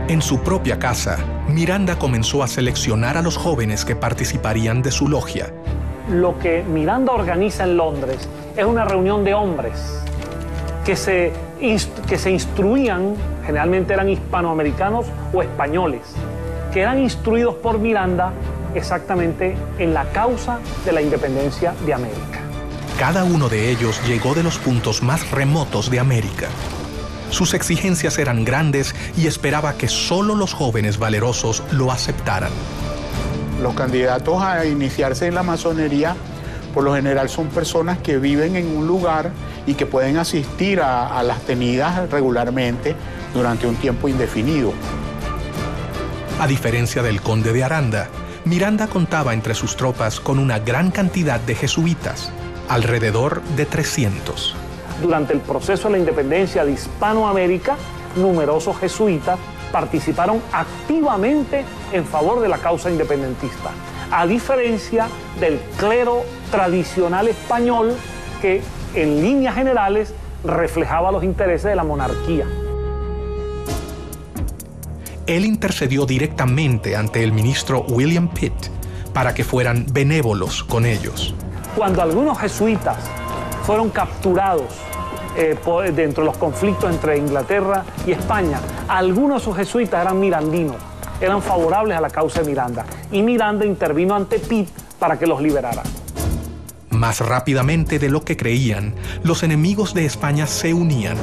En su propia casa, Miranda comenzó a seleccionar a los jóvenes que participarían de su logia. Lo que Miranda organiza en Londres es una reunión de hombres que se instruían, generalmente eran hispanoamericanos o españoles, que eran instruidos por Miranda exactamente en la causa de la independencia de América. Cada uno de ellos llegó de los puntos más remotos de América. Sus exigencias eran grandes y esperaba que solo los jóvenes valerosos lo aceptaran. Los candidatos a iniciarse en la masonería, por lo general, son personas que viven en un lugar y que pueden asistir a las tenidas regularmente durante un tiempo indefinido. A diferencia del conde de Aranda, Miranda contaba entre sus tropas con una gran cantidad de jesuitas, alrededor de 300. Durante el proceso de la independencia de Hispanoamérica, numerosos jesuitas participaron activamente en favor de la causa independentista, a diferencia del clero tradicional español que, en líneas generales, reflejaba los intereses de la monarquía. Él intercedió directamente ante el ministro William Pitt para que fueran benévolos con ellos. Cuando algunos jesuitas fueron capturados dentro de los conflictos entre Inglaterra y España, algunos de sus jesuitas eran mirandinos, eran favorables a la causa de Miranda, y Miranda intervino ante Pitt para que los liberara. Más rápidamente de lo que creían, los enemigos de España se unían.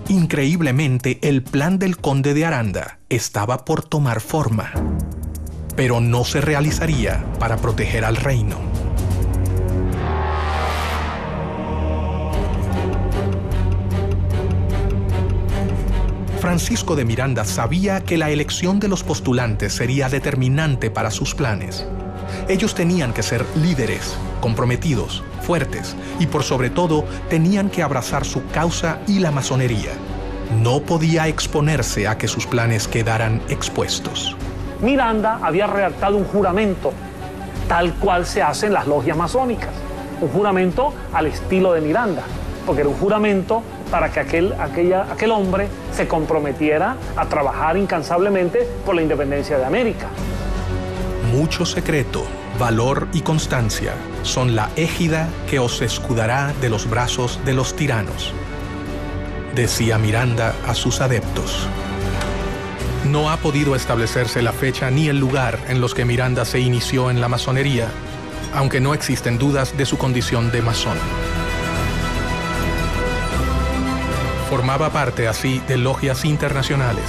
Increíblemente, el plan del conde de Aranda estaba por tomar forma, pero no se realizaría para proteger al reino. Francisco de Miranda sabía que la elección de los postulantes sería determinante para sus planes. Ellos tenían que ser líderes, comprometidos, fuertes y por sobre todo tenían que abrazar su causa y la masonería. No podía exponerse a que sus planes quedaran expuestos. Miranda había redactado un juramento, tal cual se hace en las logias masónicas. Un juramento al estilo de Miranda, porque era un juramento para que aquel hombre se comprometiera a trabajar incansablemente por la independencia de América. Mucho secreto, valor y constancia son la égida que os escudará de los brazos de los tiranos, decía Miranda a sus adeptos. No ha podido establecerse la fecha ni el lugar en los que Miranda se inició en la masonería, aunque no existen dudas de su condición de masón. Formaba parte así de logias internacionales.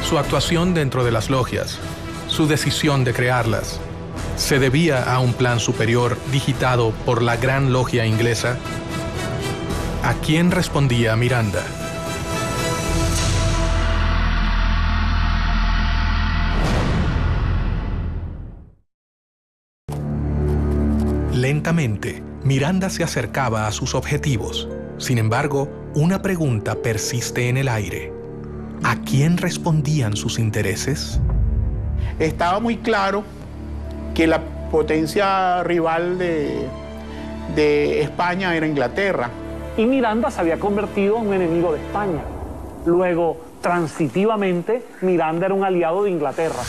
Su actuación dentro de las logias, su decisión de crearlas, se debía a un plan superior digitado por la Gran Logia Inglesa. ¿A quién respondía Miranda? Lentamente, Miranda se acercaba a sus objetivos. Sin embargo, una pregunta persiste en el aire. ¿A quién respondían sus intereses? Estaba muy claro que la potencia rival de España era Inglaterra. Y Miranda se había convertido en un enemigo de España. Luego, transitivamente, Miranda era un aliado de Inglaterra.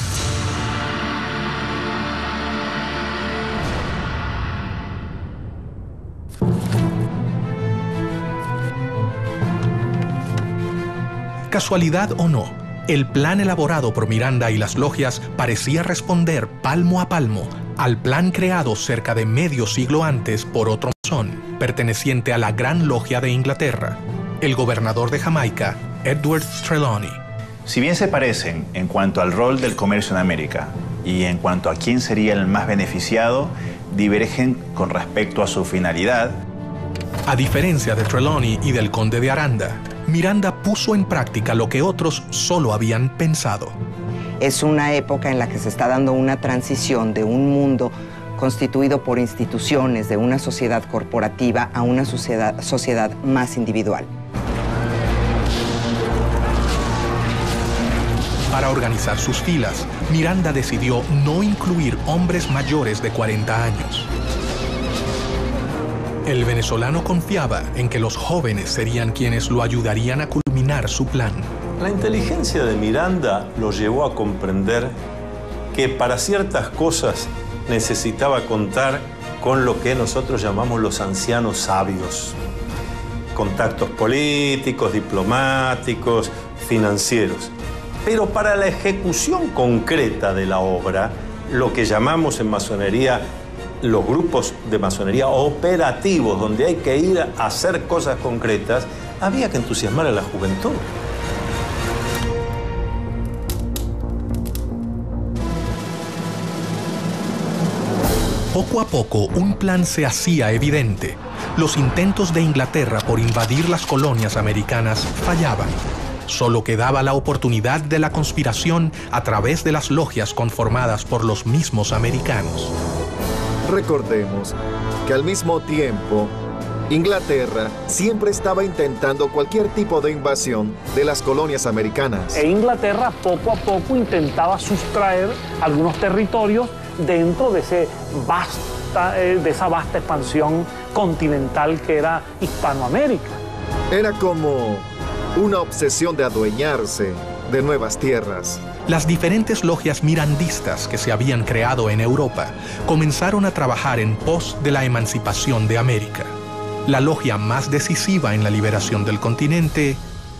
Casualidad o no, el plan elaborado por Miranda y las logias parecía responder palmo a palmo al plan creado cerca de medio siglo antes por otro masón, perteneciente a la Gran Logia de Inglaterra, el gobernador de Jamaica, Edward Trelawney. Si bien se parecen en cuanto al rol del comercio en América y en cuanto a quién sería el más beneficiado, divergen con respecto a su finalidad. A diferencia de Trelawney y del conde de Aranda, Miranda puso en práctica lo que otros solo habían pensado. Es una época en la que se está dando una transición de un mundo constituido por instituciones, de una sociedad corporativa a una sociedad más individual. Para organizar sus filas, Miranda decidió no incluir hombres mayores de 40 años. El venezolano confiaba en que los jóvenes serían quienes lo ayudarían a culminar su plan. La inteligencia de Miranda lo llevó a comprender que para ciertas cosas necesitaba contar con lo que nosotros llamamos los ancianos sabios. Contactos políticos, diplomáticos, financieros. Pero para la ejecución concreta de la obra, lo que llamamos en masonería los grupos de masonería operativos, donde hay que ir a hacer cosas concretas, había que entusiasmar a la juventud. Poco a poco, un plan se hacía evidente. Los intentos de Inglaterra por invadir las colonias americanas fallaban. Solo quedaba la oportunidad de la conspiración a través de las logias conformadas por los mismos americanos. Recordemos que al mismo tiempo, Inglaterra siempre estaba intentando cualquier tipo de invasión de las colonias americanas. E Inglaterra poco a poco intentaba sustraer algunos territorios dentro de esa vasta expansión continental que era Hispanoamérica. Era como una obsesión de adueñarse de nuevas tierras. Las diferentes logias mirandistas que se habían creado en Europa comenzaron a trabajar en pos de la emancipación de América. La logia más decisiva en la liberación del continente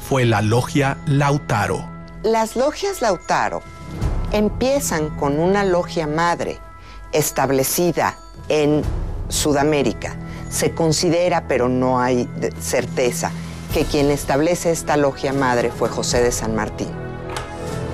fue la logia Lautaro. Las logias Lautaro empiezan con una logia madre establecida en Sudamérica. Se considera, pero no hay certeza, que quien establece esta logia madre fue José de San Martín.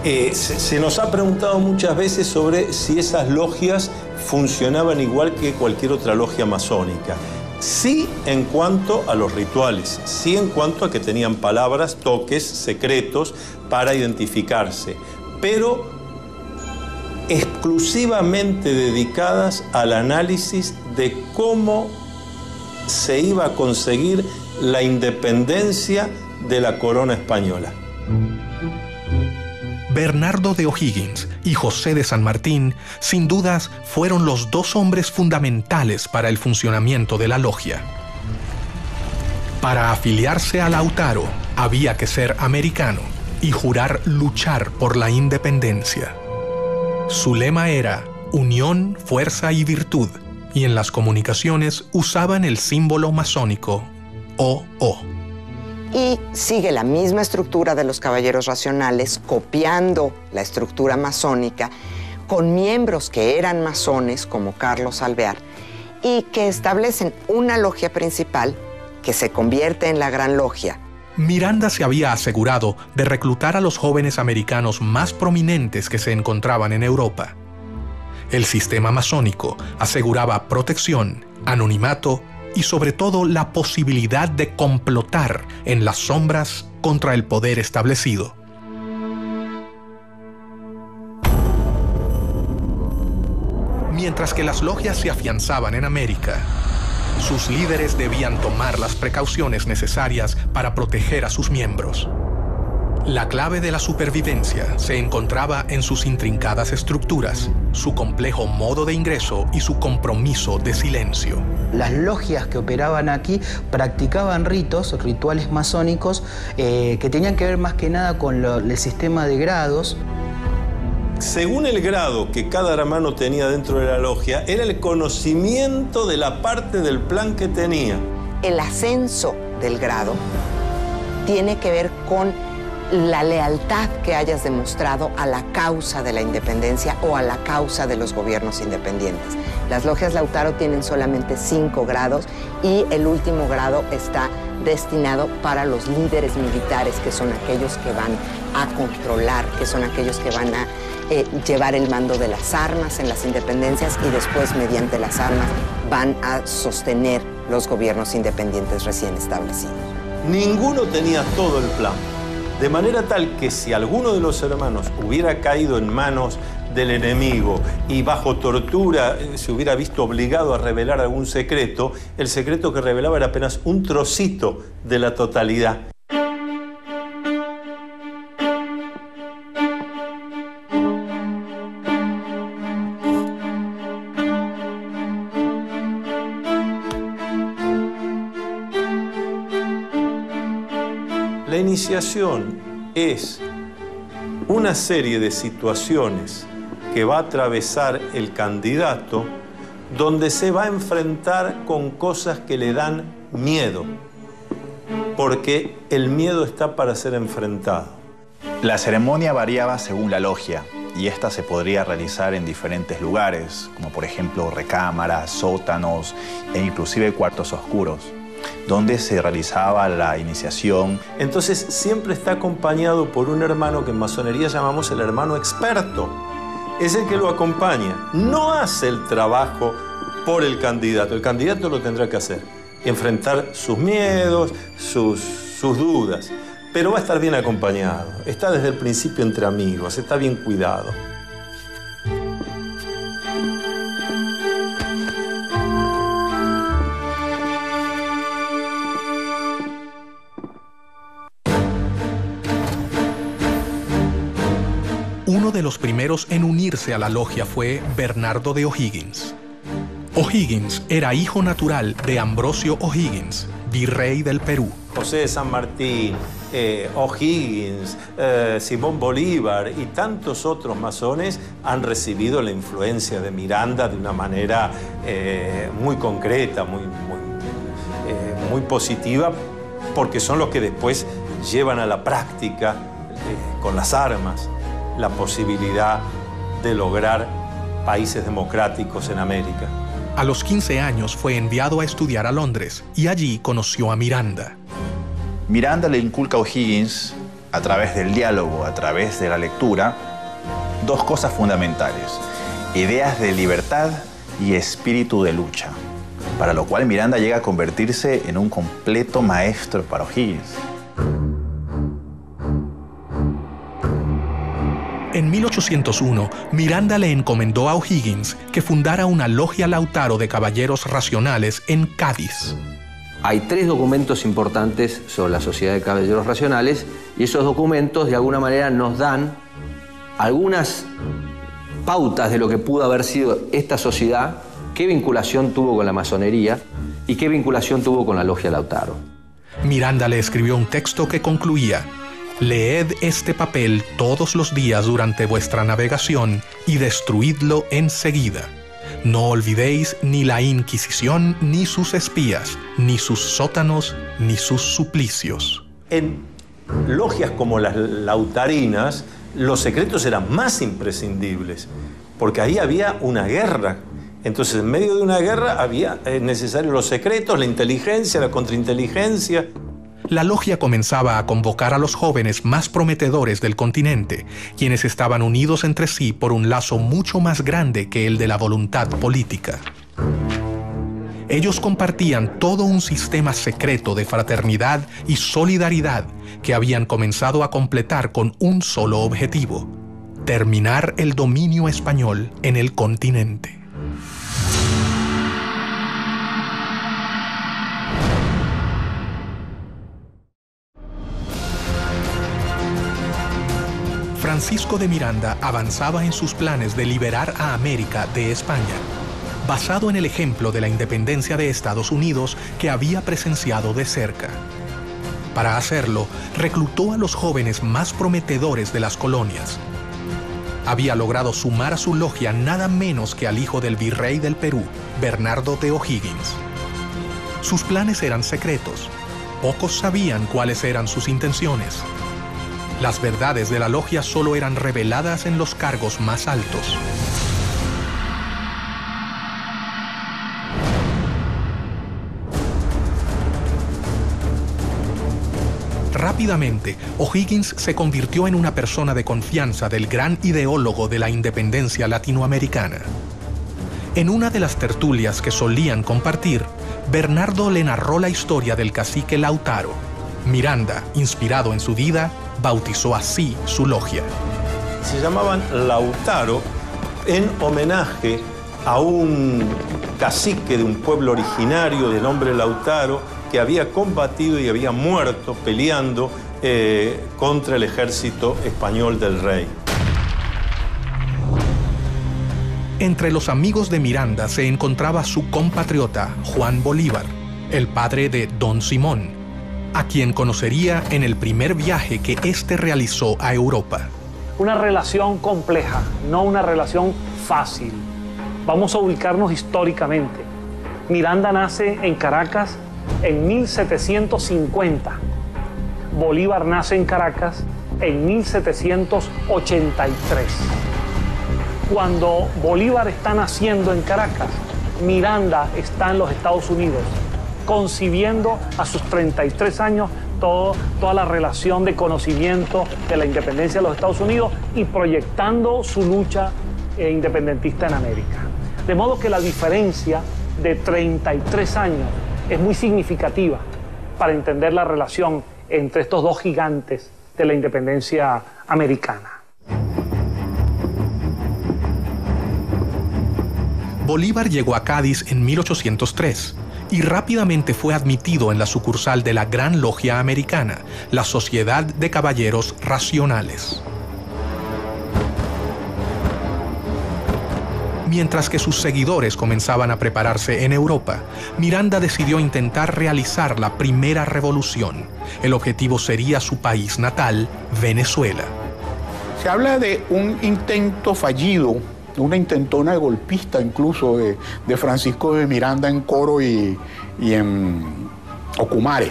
Se nos ha preguntado muchas veces sobre si esas logias funcionaban igual que cualquier otra logia masónica. Sí en cuanto a los rituales, sí en cuanto a que tenían palabras, toques, secretos para identificarse, pero exclusivamente dedicadas al análisis de cómo se iba a conseguir la independencia de la corona española. Bernardo de O'Higgins y José de San Martín, sin dudas, fueron los dos hombres fundamentales para el funcionamiento de la logia. Para afiliarse a Lautaro, había que ser americano y jurar luchar por la independencia. Su lema era unión, fuerza y virtud, y en las comunicaciones usaban el símbolo masónico OO. Y sigue la misma estructura de los caballeros racionales, copiando la estructura masónica, con miembros que eran masones, como Carlos Alvear, y que establecen una logia principal que se convierte en la Gran Logia. Miranda se había asegurado de reclutar a los jóvenes americanos más prominentes que se encontraban en Europa. El sistema masónico aseguraba protección, anonimato y sobre todo la posibilidad de complotar en las sombras contra el poder establecido. Mientras que las logias se afianzaban en América, sus líderes debían tomar las precauciones necesarias para proteger a sus miembros. La clave de la supervivencia se encontraba en sus intrincadas estructuras, su complejo modo de ingreso y su compromiso de silencio. Las logias que operaban aquí practicaban rituales masónicos que tenían que ver más que nada con el sistema de grados. Según el grado que cada hermano tenía dentro de la logia, era el conocimiento de la parte del plan que tenía. El ascenso del grado tiene que ver con la lealtad que hayas demostrado a la causa de la independencia o a la causa de los gobiernos independientes. Las logias Lautaro tienen solamente 5 grados y el último grado está destinado para los líderes militares, que son aquellos que van a controlar, que son aquellos que van a llevar el mando de las armas en las independencias y después, mediante las armas, van a sostener los gobiernos independientes recién establecidos. Ninguno tenía todo el plan. De manera tal que si alguno de los hermanos hubiera caído en manos del enemigo y bajo tortura se hubiera visto obligado a revelar algún secreto, el secreto que revelaba era apenas un trocito de la totalidad. La iniciación es una serie de situaciones que va a atravesar el candidato donde se va a enfrentar con cosas que le dan miedo, porque el miedo está para ser enfrentado. La ceremonia variaba según la logia y esta se podría realizar en diferentes lugares, como por ejemplo recámaras, sótanos e inclusive cuartos oscuros, donde se realizaba la iniciación. Entonces siempre está acompañado por un hermano que en masonería llamamos el hermano experto. Es el que lo acompaña. No hace el trabajo por el candidato lo tendrá que hacer. Enfrentar sus miedos, sus dudas. Pero va a estar bien acompañado. Está desde el principio entre amigos, está bien cuidado. Uno de los primeros en unirse a la logia fue Bernardo de O'Higgins. O'Higgins era hijo natural de Ambrosio O'Higgins, virrey del Perú. José de San Martín, O'Higgins, Simón Bolívar y tantos otros masones han recibido la influencia de Miranda de una manera muy concreta, muy positiva, porque son los que después llevan a la práctica con las armas la posibilidad de lograr países democráticos en América. A los 15 años fue enviado a estudiar a Londres y allí conoció a Miranda. Miranda le inculca a O'Higgins, a través del diálogo, a través de la lectura, dos cosas fundamentales: ideas de libertad y espíritu de lucha, para lo cual Miranda llega a convertirse en un completo maestro para O'Higgins. En 1801, Miranda le encomendó a O'Higgins que fundara una logia Lautaro de caballeros racionales en Cádiz. Hay 3 documentos importantes sobre la Sociedad de Caballeros Racionales y esos documentos de alguna manera nos dan algunas pautas de lo que pudo haber sido esta sociedad, qué vinculación tuvo con la masonería y qué vinculación tuvo con la logia Lautaro. Miranda le escribió un texto que concluía: «Leed este papel todos los días durante vuestra navegación y destruidlo enseguida. No olvidéis ni la Inquisición, ni sus espías, ni sus sótanos, ni sus suplicios». En logias como las lautarinas, los secretos eran más imprescindibles, porque ahí había una guerra. Entonces, en medio de una guerra había necesarios los secretos, la inteligencia, la contrainteligencia. La logia comenzaba a convocar a los jóvenes más prometedores del continente, quienes estaban unidos entre sí por un lazo mucho más grande que el de la voluntad política. Ellos compartían todo un sistema secreto de fraternidad y solidaridad que habían comenzado a completar con un solo objetivo: terminar el dominio español en el continente. Francisco de Miranda avanzaba en sus planes de liberar a América de España, basado en el ejemplo de la independencia de Estados Unidos que había presenciado de cerca. Para hacerlo, reclutó a los jóvenes más prometedores de las colonias. Había logrado sumar a su logia nada menos que al hijo del virrey del Perú, Bernardo de O'Higgins. Sus planes eran secretos. Pocos sabían cuáles eran sus intenciones. Las verdades de la logia solo eran reveladas en los cargos más altos. Rápidamente, O'Higgins se convirtió en una persona de confianza del gran ideólogo de la independencia latinoamericana. En una de las tertulias que solían compartir, Bernardo le narró la historia del cacique Lautaro. Miranda, inspirado en su vida, bautizó así su logia. Se llamaban Lautaro en homenaje a un cacique de un pueblo originario de nombre Lautaro que había combatido y había muerto peleando contra el ejército español del rey. Entre los amigos de Miranda se encontraba su compatriota Juan Bolívar, el padre de Don Simón, a quien conocería en el primer viaje que éste realizó a Europa. Una relación compleja, no una relación fácil. Vamos a ubicarnos históricamente. Miranda nace en Caracas en 1750. Bolívar nace en Caracas en 1783. Cuando Bolívar está naciendo en Caracas, Miranda está en los Estados Unidos, concibiendo a sus 33 años toda la relación de conocimiento de la independencia de los Estados Unidos y proyectando su lucha independentista en América. De modo que la diferencia de 33 años es muy significativa para entender la relación entre estos dos gigantes de la independencia americana. Bolívar llegó a Cádiz en 1803 y rápidamente fue admitido en la sucursal de la Gran Logia Americana, la Sociedad de Caballeros Racionales. Mientras que sus seguidores comenzaban a prepararse en Europa, Miranda decidió intentar realizar la primera revolución. El objetivo sería su país natal, Venezuela. Se habla de un intento fallido, una intentona golpista incluso de Francisco de Miranda en Coro y en Ocumare.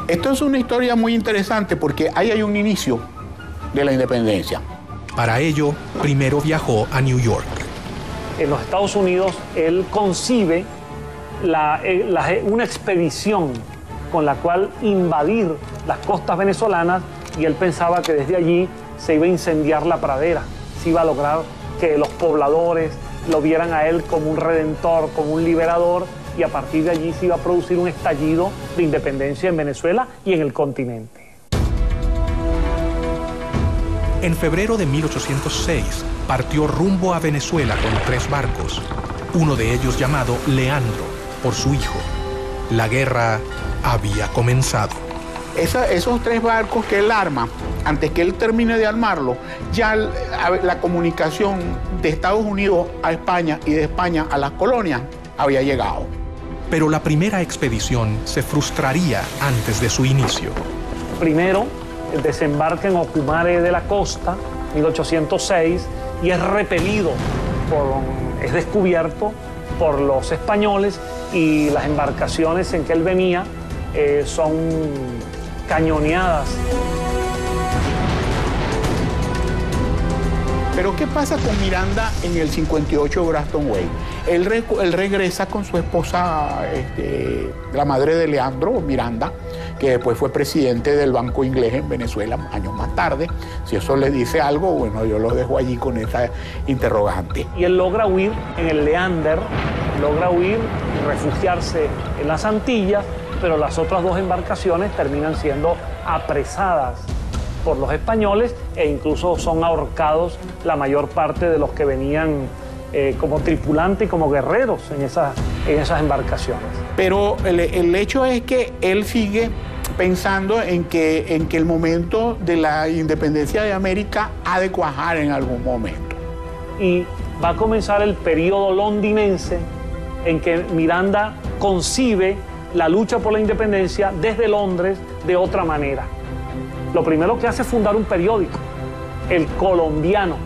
Esto es una historia muy interesante porque ahí hay un inicio de la independencia. Para ello, primero viajó a New York. En los Estados Unidos, él concibe una expedición con la cual invadir las costas venezolanas y él pensaba que desde allí se iba a incendiar la pradera, se iba a lograr que los pobladores lo vieran a él como un redentor, como un liberador, y a partir de allí se iba a producir un estallido de independencia en Venezuela y en el continente. En febrero de 1806 partió rumbo a Venezuela con 3 barcos, uno de ellos llamado Leandro, por su hijo. La guerra había comenzado. Esos 3 barcos que él arma, antes que él termine de armarlo, ya la comunicación de Estados Unidos a España y de España a las colonias había llegado. Pero la primera expedición se frustraría antes de su inicio. Primero, desembarca en Ocumare de la Costa, 1806, y es repelido, es descubierto por los españoles, y las embarcaciones en que él venía son cañoneadas. Pero ¿qué pasa con Miranda en el 58 Grafton Way? Él regresa con su esposa, la madre de Leandro, Miranda, que después fue presidente del Banco Inglés en Venezuela años más tarde. Si eso le dice algo, bueno, yo lo dejo allí con esa interrogante. Y él logra huir en el Leander, logra huir y refugiarse en las Antillas, pero las otras 2 embarcaciones terminan siendo apresadas por los españoles e incluso son ahorcados la mayor parte de los que venían como tripulantes y como guerreros en esas embarcaciones. Pero el hecho es que él sigue pensando en que el momento de la independencia de América ha de cuajar en algún momento. Y va a comenzar el periodo londinense en que Miranda concibe la lucha por la independencia desde Londres de otra manera. Lo primero que hace es fundar un periódico, El Colombiano.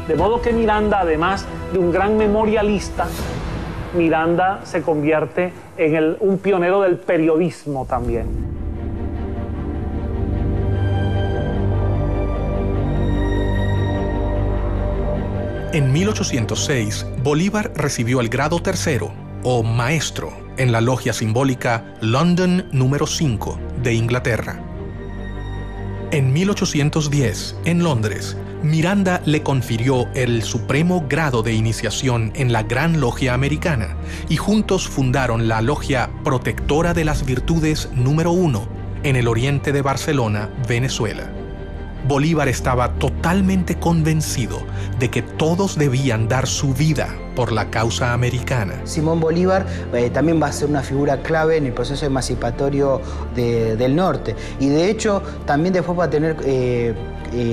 De modo que Miranda, además de un gran memorialista, Miranda se convierte en un pionero del periodismo también. En 1806, Bolívar recibió el grado 3º, o maestro, en la logia simbólica London número 5 de Inglaterra. En 1810, en Londres, Miranda le confirió el supremo grado de iniciación en la Gran Logia Americana y juntos fundaron la Logia Protectora de las Virtudes número 1 en el oriente de Barcelona, Venezuela. Bolívar estaba totalmente convencido de que todos debían dar su vida por la causa americana. Simón Bolívar también va a ser una figura clave en el proceso emancipatorio del norte, y de hecho también después va a tener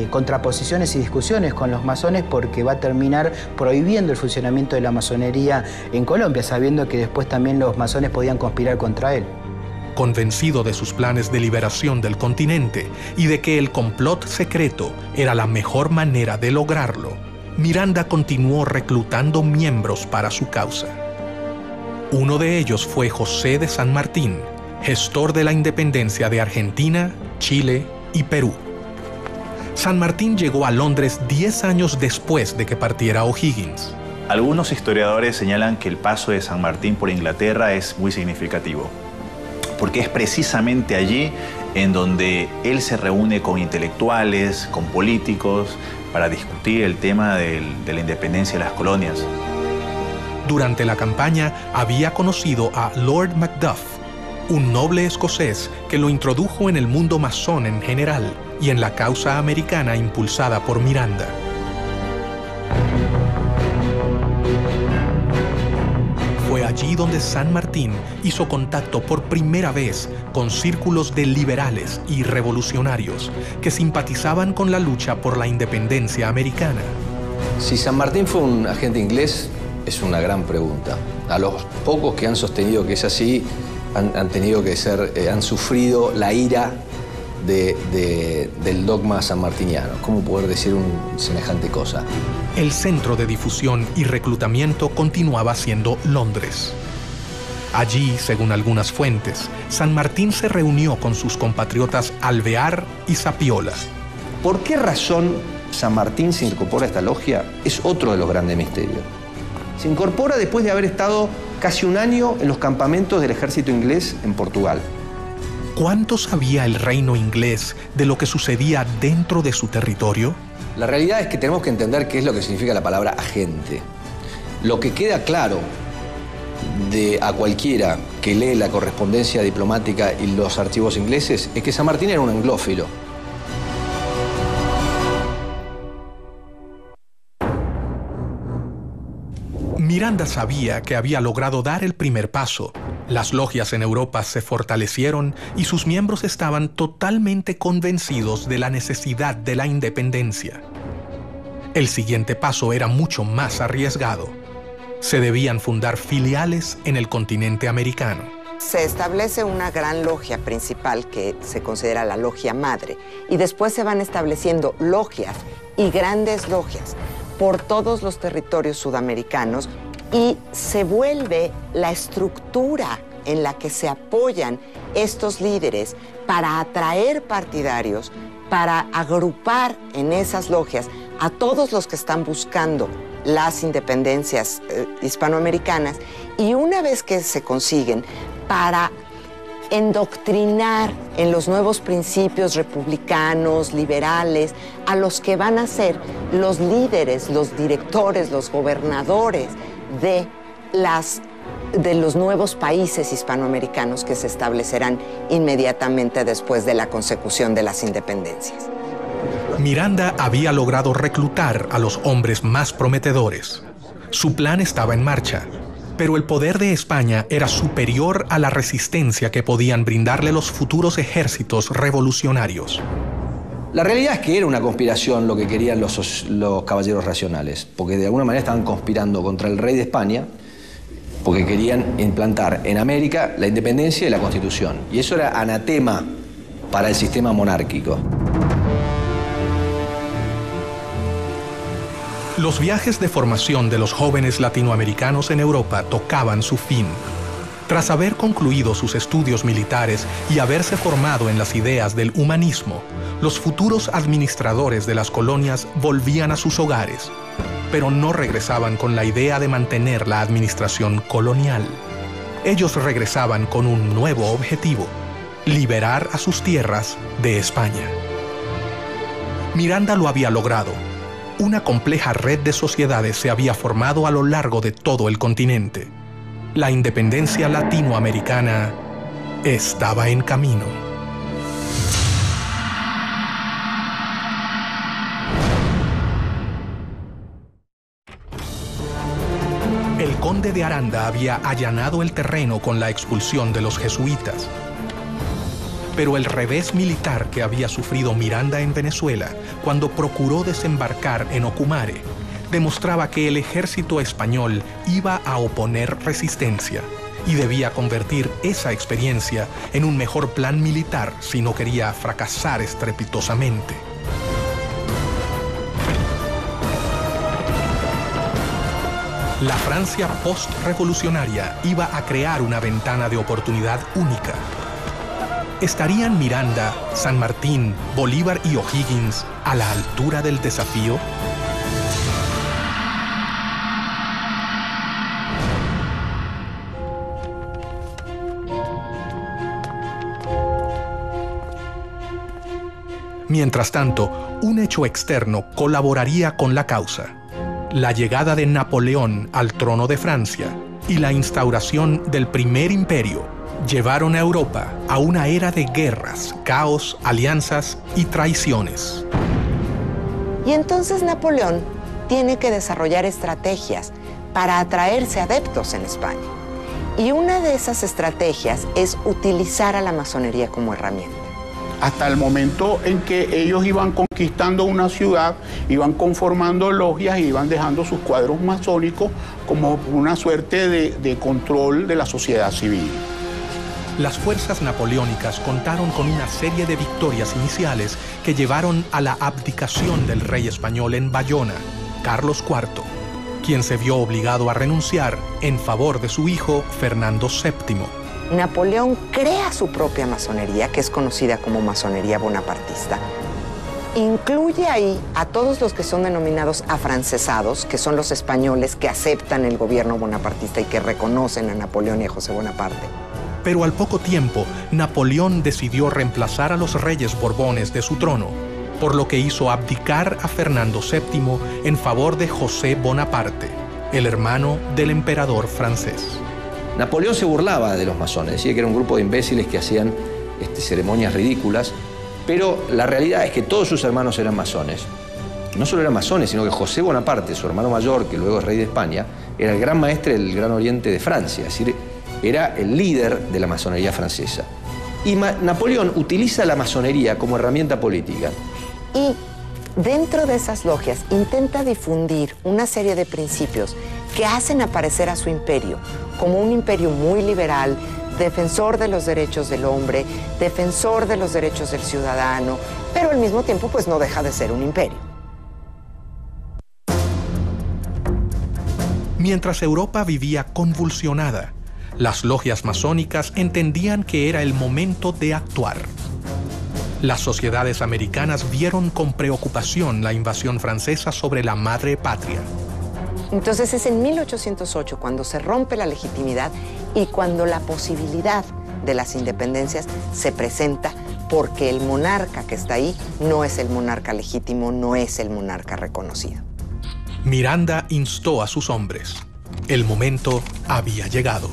contraposiciones y discusiones con los masones, porque va a terminar prohibiendo el funcionamiento de la masonería en Colombia, sabiendo que después también los masones podían conspirar contra él. Convencido de sus planes de liberación del continente y de que el complot secreto era la mejor manera de lograrlo, Miranda continuó reclutando miembros para su causa. Uno de ellos fue José de San Martín, gestor de la independencia de Argentina, Chile y Perú. San Martín llegó a Londres 10 años después de que partiera O'Higgins. Algunos historiadores señalan que el paso de San Martín por Inglaterra es muy significativo, porque es precisamente allí en donde él se reúne con intelectuales, con políticos, para discutir el tema de la independencia de las colonias. Durante la campaña había conocido a Lord Macduff, un noble escocés que lo introdujo en el mundo masón en general y en la causa americana impulsada por Miranda. Fue allí donde San Martín hizo contacto por primera vez con círculos de liberales y revolucionarios que simpatizaban con la lucha por la independencia americana. Si San Martín fue un agente inglés, es una gran pregunta. A los pocos que han sostenido que es así, han sufrido la ira del dogma sanmartiniano. ¿Cómo poder decir semejante cosa? El centro de difusión y reclutamiento continuaba siendo Londres. Allí, según algunas fuentes, San Martín se reunió con sus compatriotas Alvear y Zapiola. ¿Por qué razón San Martín se incorpora a esta logia? Es otro de los grandes misterios. Se incorpora después de haber estado casi un año en los campamentos del ejército inglés en Portugal. ¿Cuánto sabía el reino inglés de lo que sucedía dentro de su territorio? La realidad es que tenemos que entender qué es lo que significa la palabra agente. Lo que queda claro a cualquiera que lee la correspondencia diplomática y los archivos ingleses es que San Martín era un anglófilo. Miranda sabía que había logrado dar el primer paso. Las logias en Europa se fortalecieron y sus miembros estaban totalmente convencidos de la necesidad de la independencia. El siguiente paso era mucho más arriesgado. Se debían fundar filiales en el continente americano. Se establece una gran logia principal que se considera la logia madre y después se van estableciendo logias y grandes logias por todos los territorios sudamericanos y se vuelve la estructura en la que se apoyan estos líderes para atraer partidarios, para agrupar en esas logias a todos los que están buscando las independencias hispanoamericanas y una vez que se consiguen, para endoctrinar en los nuevos principios republicanos, liberales, a los que van a ser los líderes, los directores, los gobernadores de los nuevos países hispanoamericanos que se establecerán inmediatamente después de la consecución de las independencias. Miranda había logrado reclutar a los hombres más prometedores. Su plan estaba en marcha, pero el poder de España era superior a la resistencia que podían brindarle los futuros ejércitos revolucionarios. La realidad es que era una conspiración lo que querían los caballeros racionales, porque de alguna manera estaban conspirando contra el rey de España, porque querían implantar en América la independencia y la Constitución. Y eso era anatema para el sistema monárquico. Los viajes de formación de los jóvenes latinoamericanos en Europa tocaban su fin. Tras haber concluido sus estudios militares y haberse formado en las ideas del humanismo, los futuros administradores de las colonias volvían a sus hogares, pero no regresaban con la idea de mantener la administración colonial. Ellos regresaban con un nuevo objetivo: liberar a sus tierras de España. Miranda lo había logrado. Una compleja red de sociedades se había formado a lo largo de todo el continente. La independencia latinoamericana estaba en camino. El conde de Aranda había allanado el terreno con la expulsión de los jesuitas. Pero el revés militar que había sufrido Miranda en Venezuela cuando procuró desembarcar en Ocumare demostraba que el ejército español iba a oponer resistencia y debía convertir esa experiencia en un mejor plan militar si no quería fracasar estrepitosamente. La Francia post-revolucionaria iba a crear una ventana de oportunidad única. ¿Estarían Miranda, San Martín, Bolívar y O'Higgins a la altura del desafío? Mientras tanto, un hecho externo colaboraría con la causa: la llegada de Napoleón al trono de Francia y la instauración del Primer Imperio llevaron a Europa a una era de guerras, caos, alianzas y traiciones. Y entonces Napoleón tiene que desarrollar estrategias para atraerse adeptos en España. Y una de esas estrategias es utilizar a la masonería como herramienta. Hasta el momento en que ellos iban conquistando una ciudad, iban conformando logias y iban dejando sus cuadros masónicos como una suerte de control de la sociedad civil. Las fuerzas napoleónicas contaron con una serie de victorias iniciales que llevaron a la abdicación del rey español en Bayona, Carlos IV, quien se vio obligado a renunciar en favor de su hijo Fernando VII. Napoleón crea su propia masonería, que es conocida como masonería bonapartista. Incluye ahí a todos los que son denominados afrancesados, que son los españoles que aceptan el gobierno bonapartista y que reconocen a Napoleón y a José Bonaparte. Pero al poco tiempo, Napoleón decidió reemplazar a los reyes borbones de su trono, por lo que hizo abdicar a Fernando VII en favor de José Bonaparte, el hermano del emperador francés. Napoleón se burlaba de los masones, decía que era un grupo de imbéciles que hacían ceremonias ridículas, pero la realidad es que todos sus hermanos eran masones. No solo eran masones, sino que José Bonaparte, su hermano mayor, que luego es rey de España, era el gran maestre del Gran Oriente de Francia, es decir, era el líder de la masonería francesa. Y Napoleón utiliza la masonería como herramienta política. Y dentro de esas logias intenta difundir una serie de principios que hacen aparecer a su imperio como un imperio muy liberal, defensor de los derechos del hombre, defensor de los derechos del ciudadano, pero al mismo tiempo pues no deja de ser un imperio. Mientras Europa vivía convulsionada, las logias masónicas entendían que era el momento de actuar. Las sociedades americanas vieron con preocupación la invasión francesa sobre la madre patria. Entonces es en 1808 cuando se rompe la legitimidad y cuando la posibilidad de las independencias se presenta, porque el monarca que está ahí no es el monarca legítimo, no es el monarca reconocido. Miranda instó a sus hombres. El momento había llegado.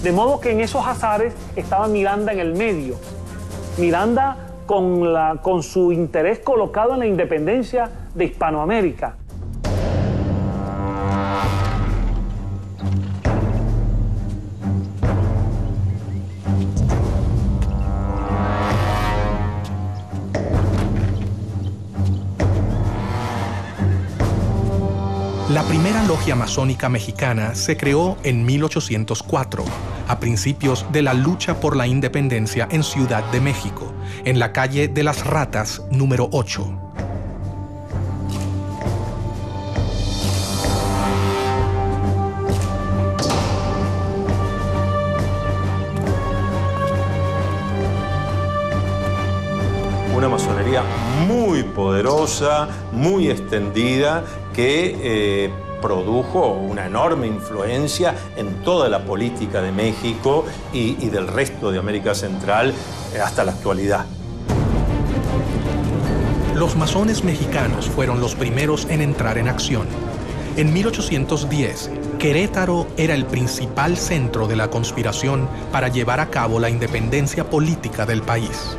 De modo que en esos azares estaba Miranda en el medio. Miranda con su interés colocado en la independencia de Hispanoamérica. La primera logia masónica mexicana se creó en 1804, a principios de la lucha por la independencia en Ciudad de México, en la calle de las Ratas, número 8. Una masonería muy poderosa, muy extendida, que produjo una enorme influencia en toda la política de México y del resto de América Central hasta la actualidad. Los masones mexicanos fueron los primeros en entrar en acción. En 1810, Querétaro era el principal centro de la conspiración para llevar a cabo la independencia política del país.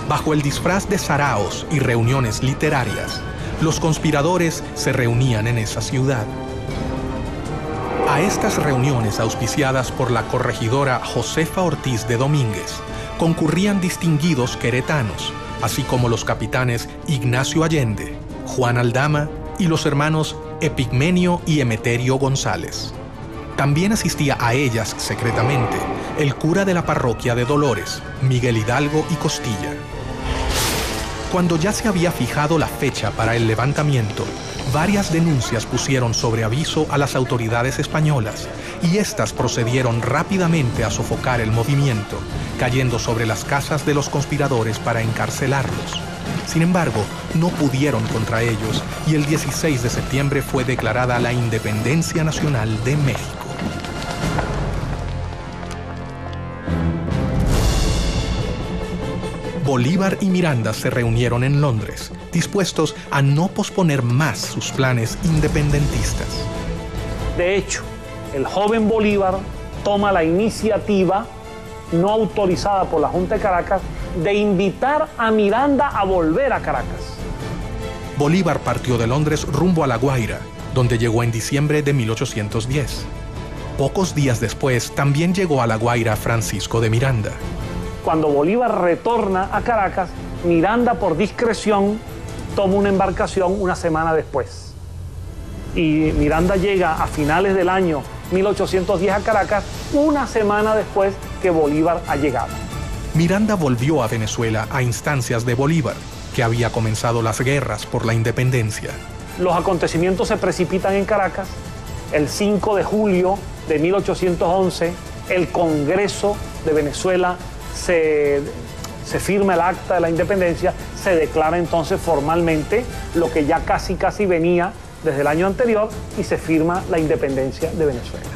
Bajo el disfraz de saraos y reuniones literarias, los conspiradores se reunían en esa ciudad. A estas reuniones auspiciadas por la corregidora Josefa Ortiz de Domínguez concurrían distinguidos queretanos, así como los capitanes Ignacio Allende, Juan Aldama y los hermanos Epigmenio y Emeterio González. También asistía a ellas secretamente el cura de la parroquia de Dolores, Miguel Hidalgo y Costilla. Cuando ya se había fijado la fecha para el levantamiento, varias denuncias pusieron sobre aviso a las autoridades españolas y éstas procedieron rápidamente a sofocar el movimiento, cayendo sobre las casas de los conspiradores para encarcelarlos. Sin embargo, no pudieron contra ellos y el 16 de septiembre fue declarada la Independencia Nacional de México. Bolívar y Miranda se reunieron en Londres, dispuestos a no posponer más sus planes independentistas. De hecho, el joven Bolívar toma la iniciativa, no autorizada por la Junta de Caracas, de invitar a Miranda a volver a Caracas. Bolívar partió de Londres rumbo a La Guaira, donde llegó en diciembre de 1810. Pocos días después, también llegó a La Guaira Francisco de Miranda. Cuando Bolívar retorna a Caracas, Miranda, por discreción, toma una embarcación una semana después. Y Miranda llega a finales del año 1810 a Caracas, una semana después que Bolívar ha llegado. Miranda volvió a Venezuela a instancias de Bolívar, que había comenzado las guerras por la independencia. Los acontecimientos se precipitan en Caracas. El 5 de julio de 1811, el Congreso de Venezuela se firma el acta de la independencia, se declara entonces formalmente lo que ya casi venía desde el año anterior y se firma la independencia de Venezuela.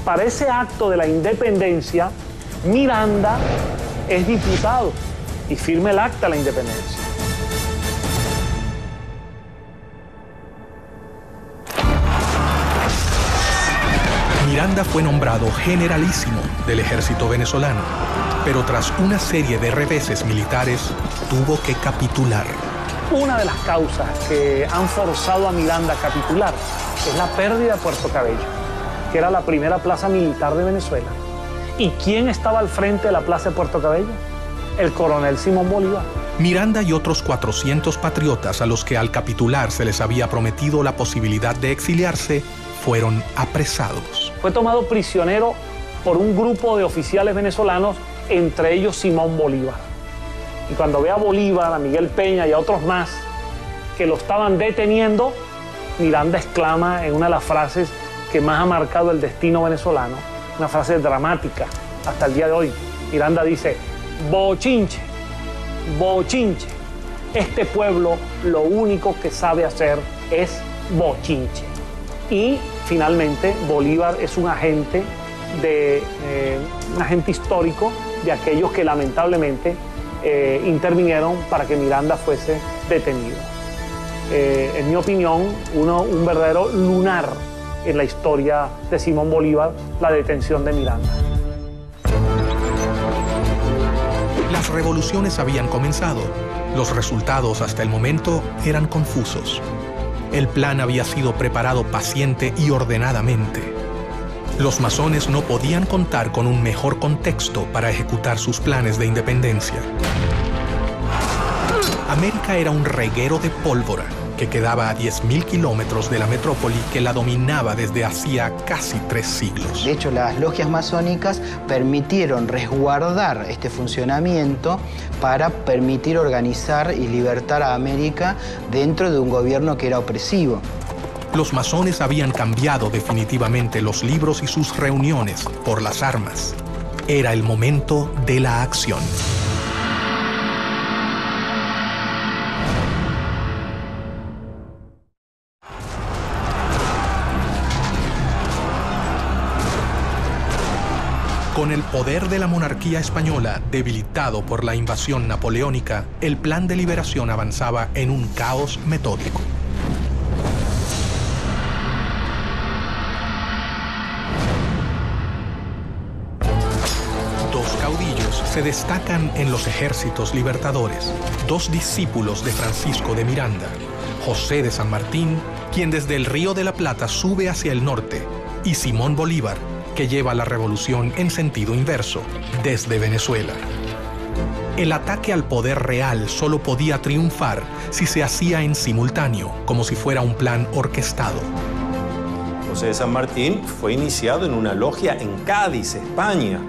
Para ese acto de la independencia, Miranda es diputado y firma el acta de la independencia. Miranda fue nombrado generalísimo del ejército venezolano, pero tras una serie de reveses militares, tuvo que capitular. Una de las causas que han forzado a Miranda a capitular es la pérdida de Puerto Cabello, que era la primera plaza militar de Venezuela. ¿Y quién estaba al frente de la plaza de Puerto Cabello? El coronel Simón Bolívar. Miranda y otros 400 patriotas a los que al capitular se les había prometido la posibilidad de exiliarse, fueron apresados. Fue tomado prisionero por un grupo de oficiales venezolanos, entre ellos Simón Bolívar. Y cuando ve a Bolívar, a Miguel Peña y a otros más que lo estaban deteniendo, Miranda exclama en una de las frases que más ha marcado el destino venezolano, una frase dramática hasta el día de hoy. Miranda dice: bochinche, bochinche. Este pueblo lo único que sabe hacer es bochinche. Y finalmente Bolívar es un agente histórico de aquellos que lamentablemente intervinieron para que Miranda fuese detenido. En mi opinión, un verdadero lunar en la historia de Simón Bolívar, la detención de Miranda. Las revoluciones habían comenzado. Los resultados hasta el momento eran confusos. El plan había sido preparado paciente y ordenadamente. Los masones no podían contar con un mejor contexto para ejecutar sus planes de independencia. América era un reguero de pólvora que quedaba a 10.000 kilómetros de la metrópoli que la dominaba desde hacía casi 3 siglos. De hecho, las logias masónicas permitieron resguardar este funcionamiento para permitir organizar y libertar a América dentro de un gobierno que era opresivo. Los masones habían cambiado definitivamente los libros y sus reuniones por las armas. Era el momento de la acción. Con el poder de la monarquía española debilitado por la invasión napoleónica, el plan de liberación avanzaba en un caos metódico. Dos caudillos se destacan en los ejércitos libertadores, dos discípulos de Francisco de Miranda, José de San Martín, quien desde el Río de la Plata sube hacia el norte, y Simón Bolívar, que lleva la revolución en sentido inverso, desde Venezuela. El ataque al poder real solo podía triunfar si se hacía en simultáneo, como si fuera un plan orquestado. José de San Martín fue iniciado en una logia en Cádiz, España.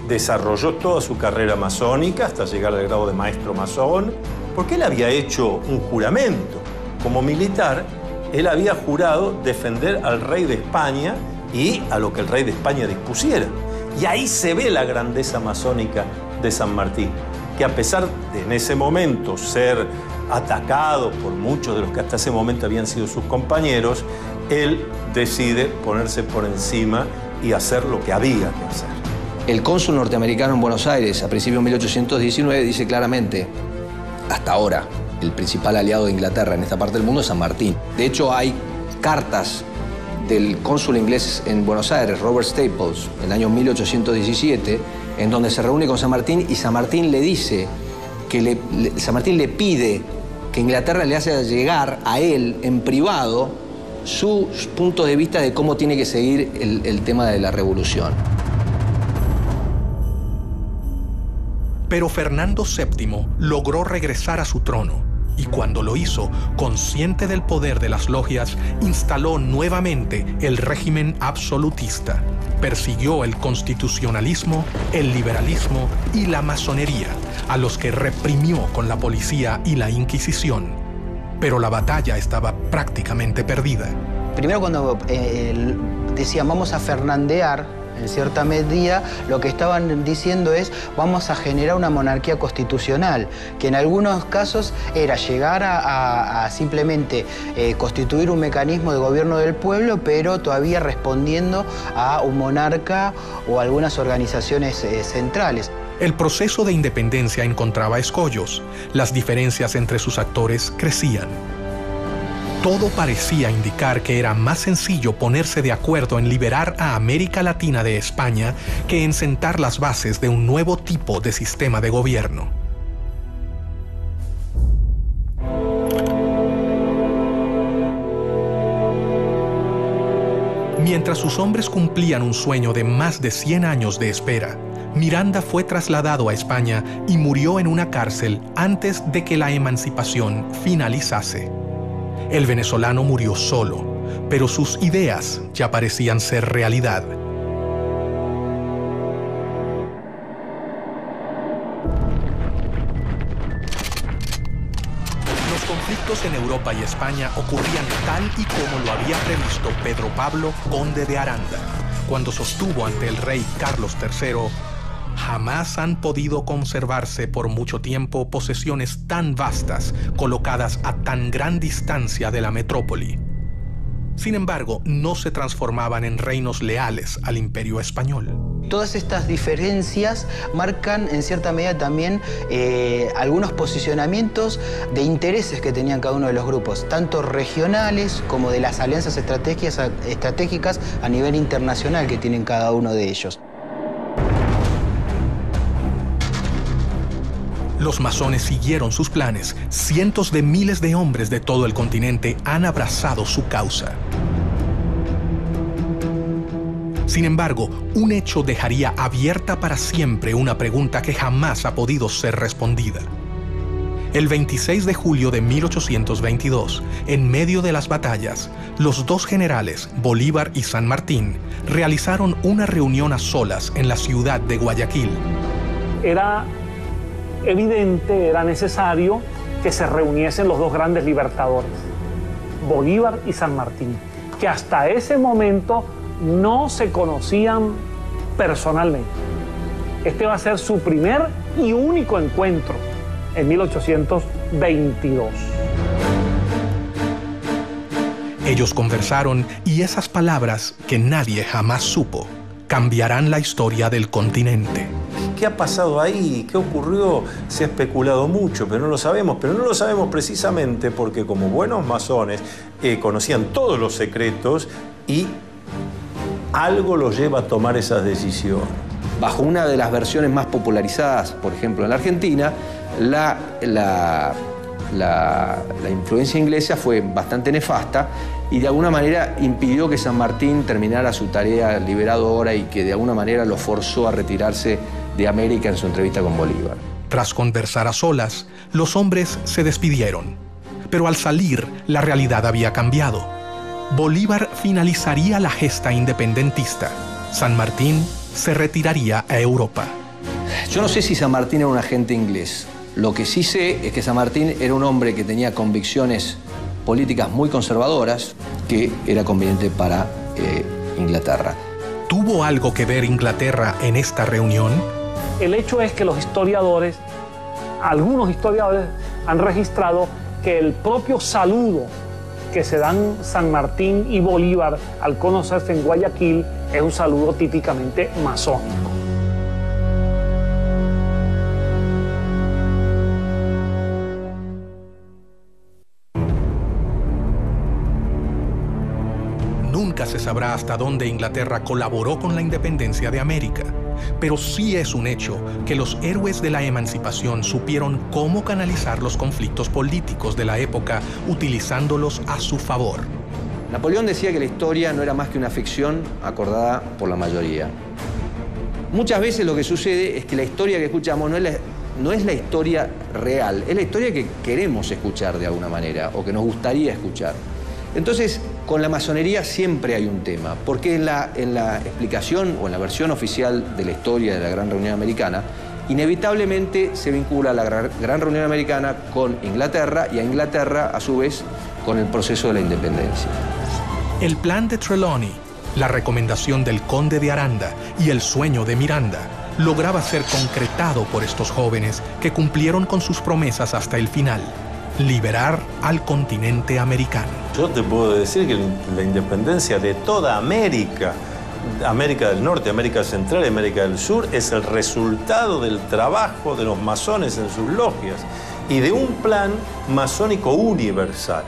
Desarrolló toda su carrera masónica hasta llegar al grado de maestro masón, porque él había hecho un juramento como militar, él había jurado defender al rey de España y a lo que el rey de España dispusiera. Y ahí se ve la grandeza masónica de San Martín, que a pesar de en ese momento ser atacado por muchos de los que hasta ese momento habían sido sus compañeros, él decide ponerse por encima y hacer lo que había que hacer. El cónsul norteamericano en Buenos Aires, a principios de 1819, dice claramente, hasta ahora, el principal aliado de Inglaterra en esta parte del mundo es San Martín. De hecho, hay cartas del cónsul inglés en Buenos Aires, Robert Staples, en el año 1817, en donde se reúne con San Martín y San Martín le dice que San Martín le pide que Inglaterra le haga llegar a él en privado su punto de vista de cómo tiene que seguir el tema de la revolución. Pero Fernando VII logró regresar a su trono y cuando lo hizo, consciente del poder de las logias, instaló nuevamente el régimen absolutista. Persiguió el constitucionalismo, el liberalismo y la masonería, a los que reprimió con la policía y la Inquisición. Pero la batalla estaba prácticamente perdida. Primero, cuando decían vamos a fernandear, en cierta medida, lo que estaban diciendo es vamos a generar una monarquía constitucional, que en algunos casos era llegar a simplemente constituir un mecanismo de gobierno del pueblo, pero todavía respondiendo a un monarca o algunas organizaciones centrales. El proceso de independencia encontraba escollos. Las diferencias entre sus actores crecían. Todo parecía indicar que era más sencillo ponerse de acuerdo en liberar a América Latina de España que en sentar las bases de un nuevo tipo de sistema de gobierno. Mientras sus hombres cumplían un sueño de más de 100 años de espera, Miranda fue trasladado a España y murió en una cárcel antes de que la emancipación finalizase. El venezolano murió solo, pero sus ideas ya parecían ser realidad. Los conflictos en Europa y España ocurrían tal y como lo había previsto Pedro Pablo, conde de Aranda, cuando sostuvo ante el rey Carlos III: jamás han podido conservarse por mucho tiempo posesiones tan vastas, colocadas a tan gran distancia de la metrópoli. Sin embargo, no se transformaban en reinos leales al imperio español. Todas estas diferencias marcan en cierta medida también algunos posicionamientos de intereses que tenían cada uno de los grupos, tanto regionales como de las alianzas estratégicas a nivel internacional que tienen cada uno de ellos. Los masones siguieron sus planes. Cientos de miles de hombres de todo el continente han abrazado su causa. Sin embargo, un hecho dejaría abierta para siempre una pregunta que jamás ha podido ser respondida. El 26 de julio de 1822, en medio de las batallas, los dos generales, Bolívar y San Martín, realizaron una reunión a solas en la ciudad de Guayaquil. Era evidente, era necesario que se reuniesen los dos grandes libertadores, Bolívar y San Martín, que hasta ese momento no se conocían personalmente. Este va a ser su primer y único encuentro en 1822. Ellos conversaron y esas palabras que nadie jamás supo cambiarán la historia del continente. ¿Qué ha pasado ahí? ¿Qué ocurrió? Se ha especulado mucho, pero no lo sabemos. Pero no lo sabemos precisamente porque como buenos masones conocían todos los secretos y algo los lleva a tomar esas decisiones. Bajo una de las versiones más popularizadas, por ejemplo, en la Argentina, la influencia inglesa fue bastante nefasta y de alguna manera impidió que San Martín terminara su tarea liberadora y que de alguna manera lo forzó a retirarse de América en su entrevista con Bolívar. Tras conversar a solas, los hombres se despidieron. Pero al salir, la realidad había cambiado. Bolívar finalizaría la gesta independentista. San Martín se retiraría a Europa. Yo no sé si San Martín era un agente inglés. Lo que sí sé es que San Martín era un hombre que tenía convicciones políticas muy conservadoras que era conveniente para Inglaterra. ¿Tuvo algo que ver Inglaterra en esta reunión? El hecho es que los historiadores, algunos historiadores, han registrado que el propio saludo que se dan San Martín y Bolívar al conocerse en Guayaquil es un saludo típicamente masónico. Nunca se sabrá hasta dónde Inglaterra colaboró con la independencia de América, pero sí es un hecho que los héroes de la emancipación supieron cómo canalizar los conflictos políticos de la época utilizándolos a su favor. Napoleón decía que la historia no era más que una ficción acordada por la mayoría. Muchas veces lo que sucede es que la historia que escuchamos no es la historia real, es la historia que queremos escuchar de alguna manera o que nos gustaría escuchar. Entonces, con la masonería siempre hay un tema, porque en la explicación o en la versión oficial de la historia de la Gran Reunión Americana, inevitablemente se vincula la Gran Reunión Americana con Inglaterra y a Inglaterra, a su vez, con el proceso de la independencia. El plan de Trelawney, la recomendación del conde de Aranda y el sueño de Miranda lograba ser concretado por estos jóvenes que cumplieron con sus promesas hasta el final: liberar al continente americano. Yo te puedo decir que la independencia de toda América, América del Norte, América Central y América del Sur, es el resultado del trabajo de los masones en sus logias y de un plan masónico universal.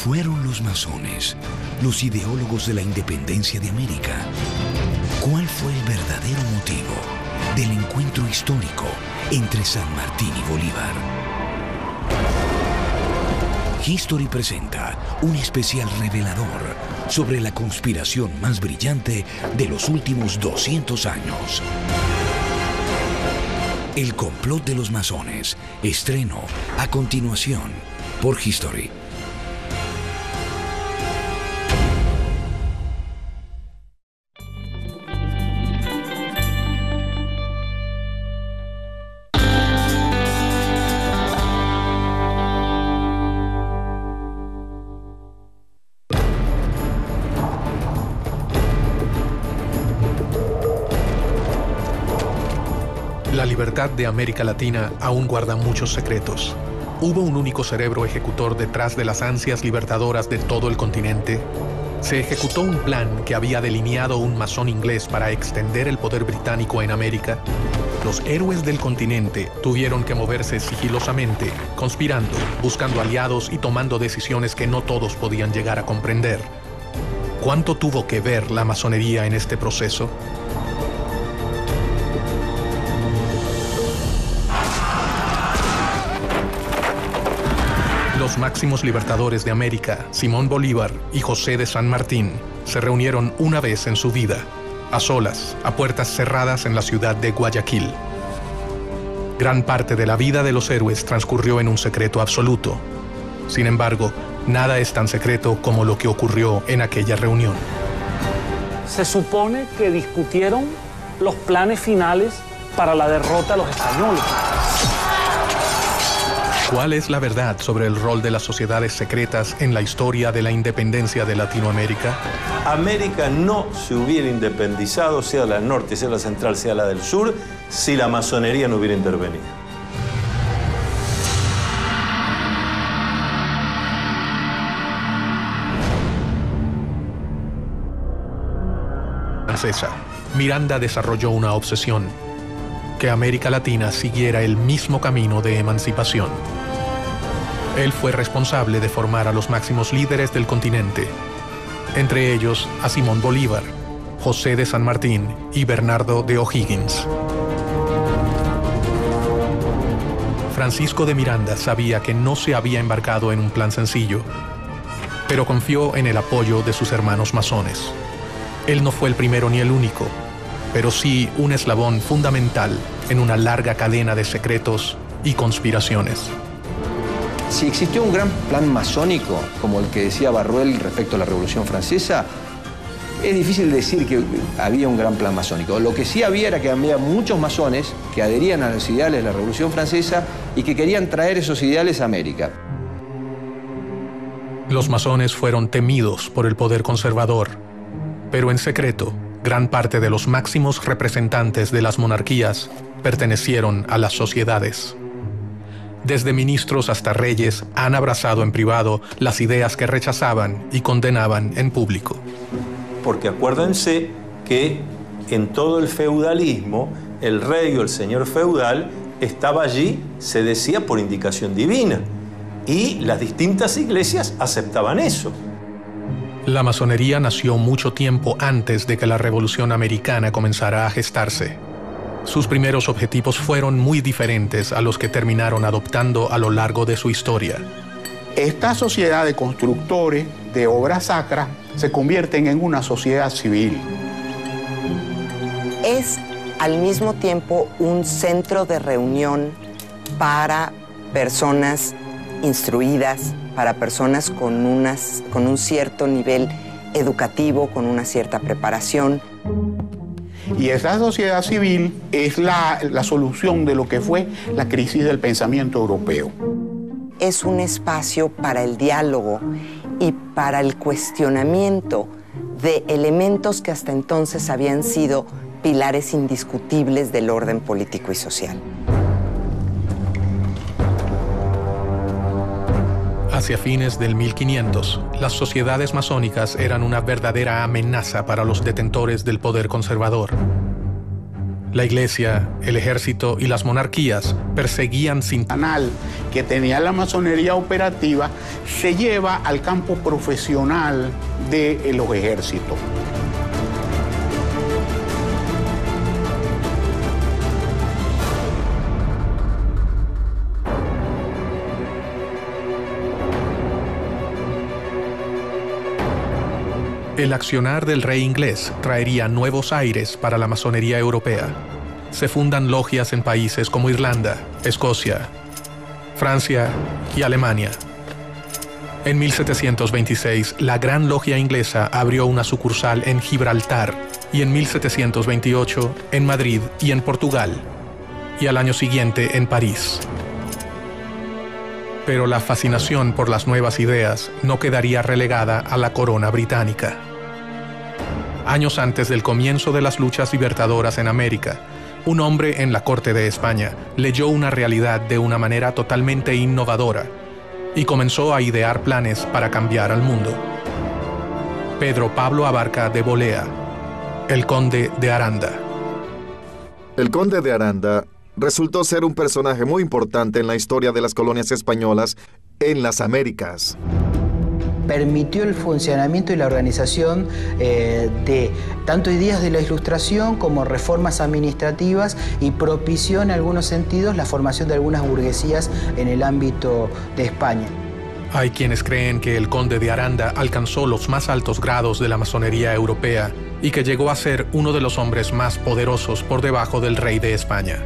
Fueron los masones, los ideólogos de la independencia de América. ¿Cuál fue el verdadero motivo del encuentro histórico entre San Martín y Bolívar? History presenta un especial revelador sobre la conspiración más brillante de los últimos 200 años. El complot de los masones. Estreno a continuación por History. La libertad de América Latina aún guarda muchos secretos. ¿Hubo un único cerebro ejecutor detrás de las ansias libertadoras de todo el continente? ¿Se ejecutó un plan que había delineado un masón inglés para extender el poder británico en América? Los héroes del continente tuvieron que moverse sigilosamente, conspirando, buscando aliados y tomando decisiones que no todos podían llegar a comprender. ¿Cuánto tuvo que ver la masonería en este proceso? Los máximos libertadores de América, Simón Bolívar y José de San Martín, se reunieron una vez en su vida, a solas, a puertas cerradas en la ciudad de Guayaquil. Gran parte de la vida de los héroes transcurrió en un secreto absoluto. Sin embargo, nada es tan secreto como lo que ocurrió en aquella reunión. Se supone que discutieron los planes finales para la derrota de los españoles. ¿Cuál es la verdad sobre el rol de las sociedades secretas en la historia de la independencia de Latinoamérica? América no se hubiera independizado, sea la del norte, sea la central, sea la del sur, si la masonería no hubiera intervenido. Francesa, Miranda desarrolló una obsesión: que América Latina siguiera el mismo camino de emancipación. Él fue responsable de formar a los máximos líderes del continente, entre ellos a Simón Bolívar, José de San Martín y Bernardo de O'Higgins. Francisco de Miranda sabía que no se había embarcado en un plan sencillo, pero confió en el apoyo de sus hermanos masones. Él no fue el primero ni el único, pero sí un eslabón fundamental en una larga cadena de secretos y conspiraciones. Si existió un gran plan masónico, como el que decía Barruel respecto a la Revolución Francesa, es difícil decir que había un gran plan masónico. Lo que sí había era que había muchos masones que adherían a los ideales de la Revolución Francesa y que querían traer esos ideales a América. Los masones fueron temidos por el poder conservador, pero en secreto, gran parte de los máximos representantes de las monarquías pertenecieron a las sociedades. Desde ministros hasta reyes han abrazado en privado las ideas que rechazaban y condenaban en público. Porque acuérdense que en todo el feudalismo, el rey o el señor feudal estaba allí, se decía, por indicación divina. Y las distintas iglesias aceptaban eso. La masonería nació mucho tiempo antes de que la Revolución Americana comenzara a gestarse. Sus primeros objetivos fueron muy diferentes a los que terminaron adoptando a lo largo de su historia. Esta sociedad de constructores de obras sacras se convierten en una sociedad civil. Es al mismo tiempo un centro de reunión para personas instruidas, para personas con un cierto nivel educativo, con una cierta preparación. Y esa sociedad civil es la solución de lo que fue la crisis del pensamiento europeo. Es un espacio para el diálogo y para el cuestionamiento de elementos que hasta entonces habían sido pilares indiscutibles del orden político y social. Hacia fines del 1500, las sociedades masónicas eran una verdadera amenaza para los detentores del poder conservador. La iglesia, el ejército y las monarquías perseguían sin... Canal que tenía la masonería operativa se lleva al campo profesional de los ejércitos. El accionar del rey inglés traería nuevos aires para la masonería europea. Se fundan logias en países como Irlanda, Escocia, Francia y Alemania. En 1726, la Gran Logia Inglesa abrió una sucursal en Gibraltar y en 1728 en Madrid y en Portugal, y al año siguiente en París. Pero la fascinación por las nuevas ideas no quedaría relegada a la corona británica. Años antes del comienzo de las luchas libertadoras en América, un hombre en la corte de España leyó una realidad de una manera totalmente innovadora y comenzó a idear planes para cambiar al mundo. Pedro Pablo Abarca de Bolea, el conde de Aranda. El conde de Aranda resultó ser un personaje muy importante en la historia de las colonias españolas en las Américas. Permitió el funcionamiento y la organización de tanto ideas de la Ilustración como reformas administrativas y propició en algunos sentidos la formación de algunas burguesías en el ámbito de España. Hay quienes creen que el conde de Aranda alcanzó los más altos grados de la masonería europea y que llegó a ser uno de los hombres más poderosos por debajo del rey de España.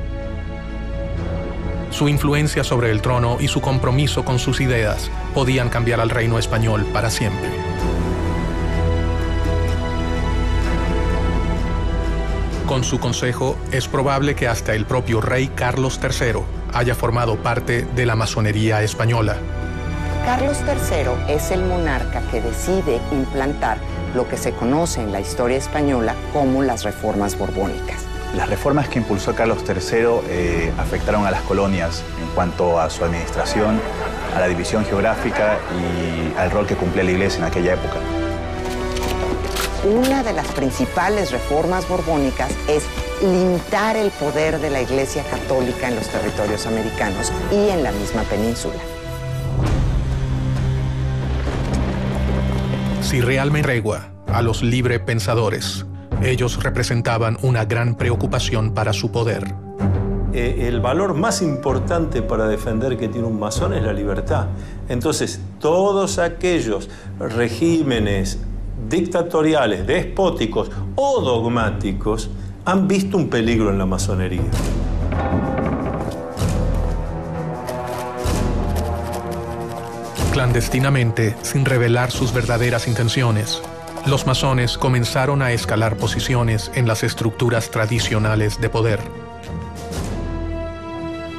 Su influencia sobre el trono y su compromiso con sus ideas podían cambiar al reino español para siempre. Con su consejo, es probable que hasta el propio rey Carlos III haya formado parte de la masonería española. Carlos III es el monarca que decide implantar lo que se conoce en la historia española como las reformas borbónicas. Las reformas que impulsó Carlos III afectaron a las colonias en cuanto a su administración, a la división geográfica y al rol que cumplía la Iglesia en aquella época. Una de las principales reformas borbónicas es limitar el poder de la Iglesia Católica en los territorios americanos y en la misma península. Si realmente tregua a los librepensadores, ellos representaban una gran preocupación para su poder. el valor más importante para defender que tiene un masón es la libertad. Entonces, todos aquellos regímenes dictatoriales, despóticos o dogmáticos han visto un peligro en la masonería. Clandestinamente, sin revelar sus verdaderas intenciones, los masones comenzaron a escalar posiciones en las estructuras tradicionales de poder.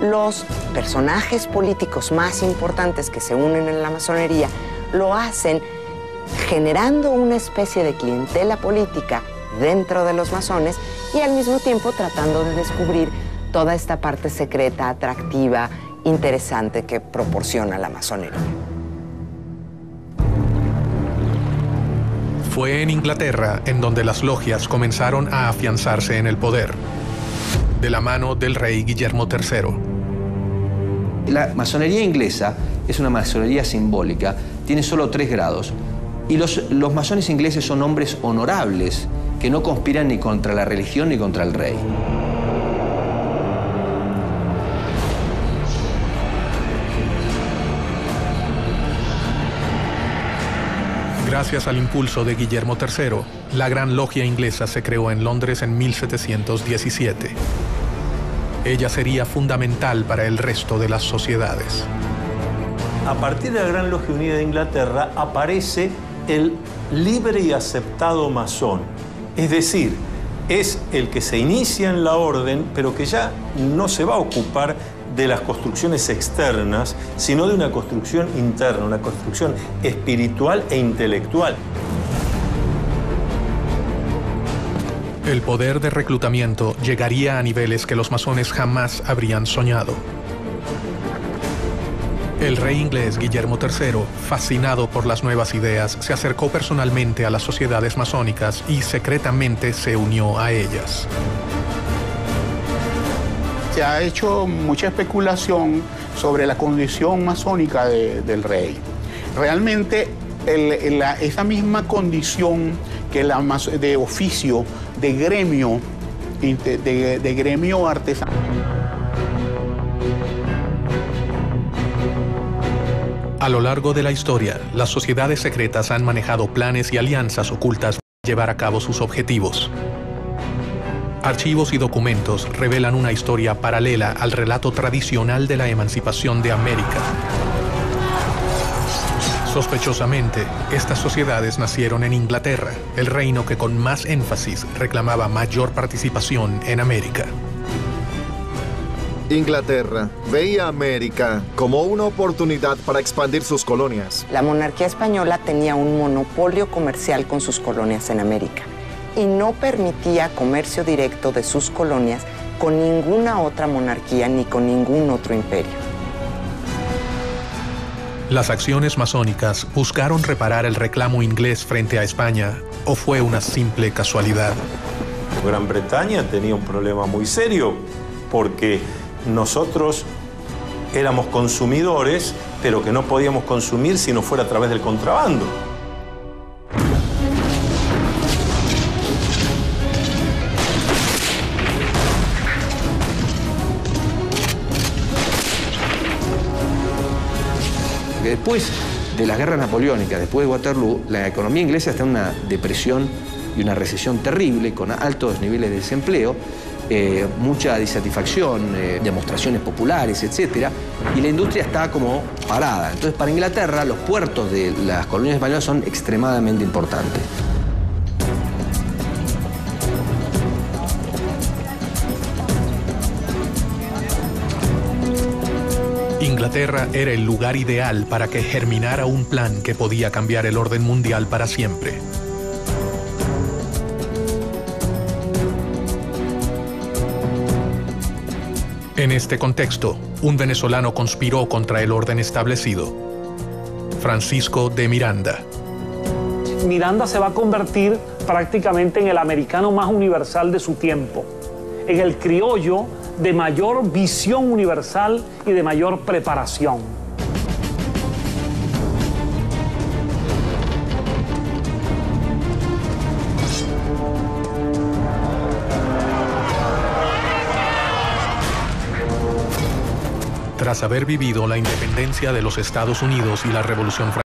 Los personajes políticos más importantes que se unen en la masonería lo hacen generando una especie de clientela política dentro de los masones y al mismo tiempo tratando de descubrir toda esta parte secreta, atractiva, interesante que proporciona la masonería. Fue en Inglaterra en donde las logias comenzaron a afianzarse en el poder, de la mano del rey Guillermo III. La masonería inglesa es una masonería simbólica, tiene solo 3 grados, y los masones ingleses son hombres honorables que no conspiran ni contra la religión ni contra el rey. Gracias al impulso de Guillermo III, la Gran Logia Inglesa se creó en Londres en 1717. Ella sería fundamental para el resto de las sociedades. A partir de la Gran Logia Unida de Inglaterra aparece el libre y aceptado masón. Es decir, es el que se inicia en la orden, pero que ya no se va a ocupar de las construcciones externas, sino de una construcción interna, una construcción espiritual e intelectual. El poder de reclutamiento llegaría a niveles que los masones jamás habrían soñado. El rey inglés Guillermo III, fascinado por las nuevas ideas, se acercó personalmente a las sociedades masónicas y secretamente se unió a ellas. Se ha hecho mucha especulación sobre la condición masónica del rey. Realmente esa misma condición que de oficio, de gremio artesano. A lo largo de la historia, las sociedades secretas han manejado planes y alianzas ocultas para llevar a cabo sus objetivos. Archivos y documentos revelan una historia paralela al relato tradicional de la emancipación de América. Sospechosamente, estas sociedades nacieron en Inglaterra, el reino que con más énfasis reclamaba mayor participación en América. Inglaterra veía a América como una oportunidad para expandir sus colonias. La monarquía española tenía un monopolio comercial con sus colonias en América y no permitía comercio directo de sus colonias con ninguna otra monarquía ni con ningún otro imperio. ¿Las acciones masónicas buscaron reparar el reclamo inglés frente a España o fue una simple casualidad? Gran Bretaña tenía un problema muy serio porque nosotros éramos consumidores, pero que no podíamos consumir si no fuera a través del contrabando. Después de las guerras napoleónicas, después de Waterloo, la economía inglesa está en una depresión y una recesión terrible, con altos niveles de desempleo, mucha disatisfacción, demostraciones populares, etc. Y la industria está como parada. Entonces, para Inglaterra, los puertos de las colonias españolas son extremadamente importantes. Inglaterra era el lugar ideal para que germinara un plan que podía cambiar el orden mundial para siempre. En este contexto, un venezolano conspiró contra el orden establecido: Francisco de Miranda. Miranda se va a convertir prácticamente en el americano más universal de su tiempo, en el criollo de mayor visión universal y de mayor preparación. Tras haber vivido la independencia de los Estados Unidos y la Revolución Francesa,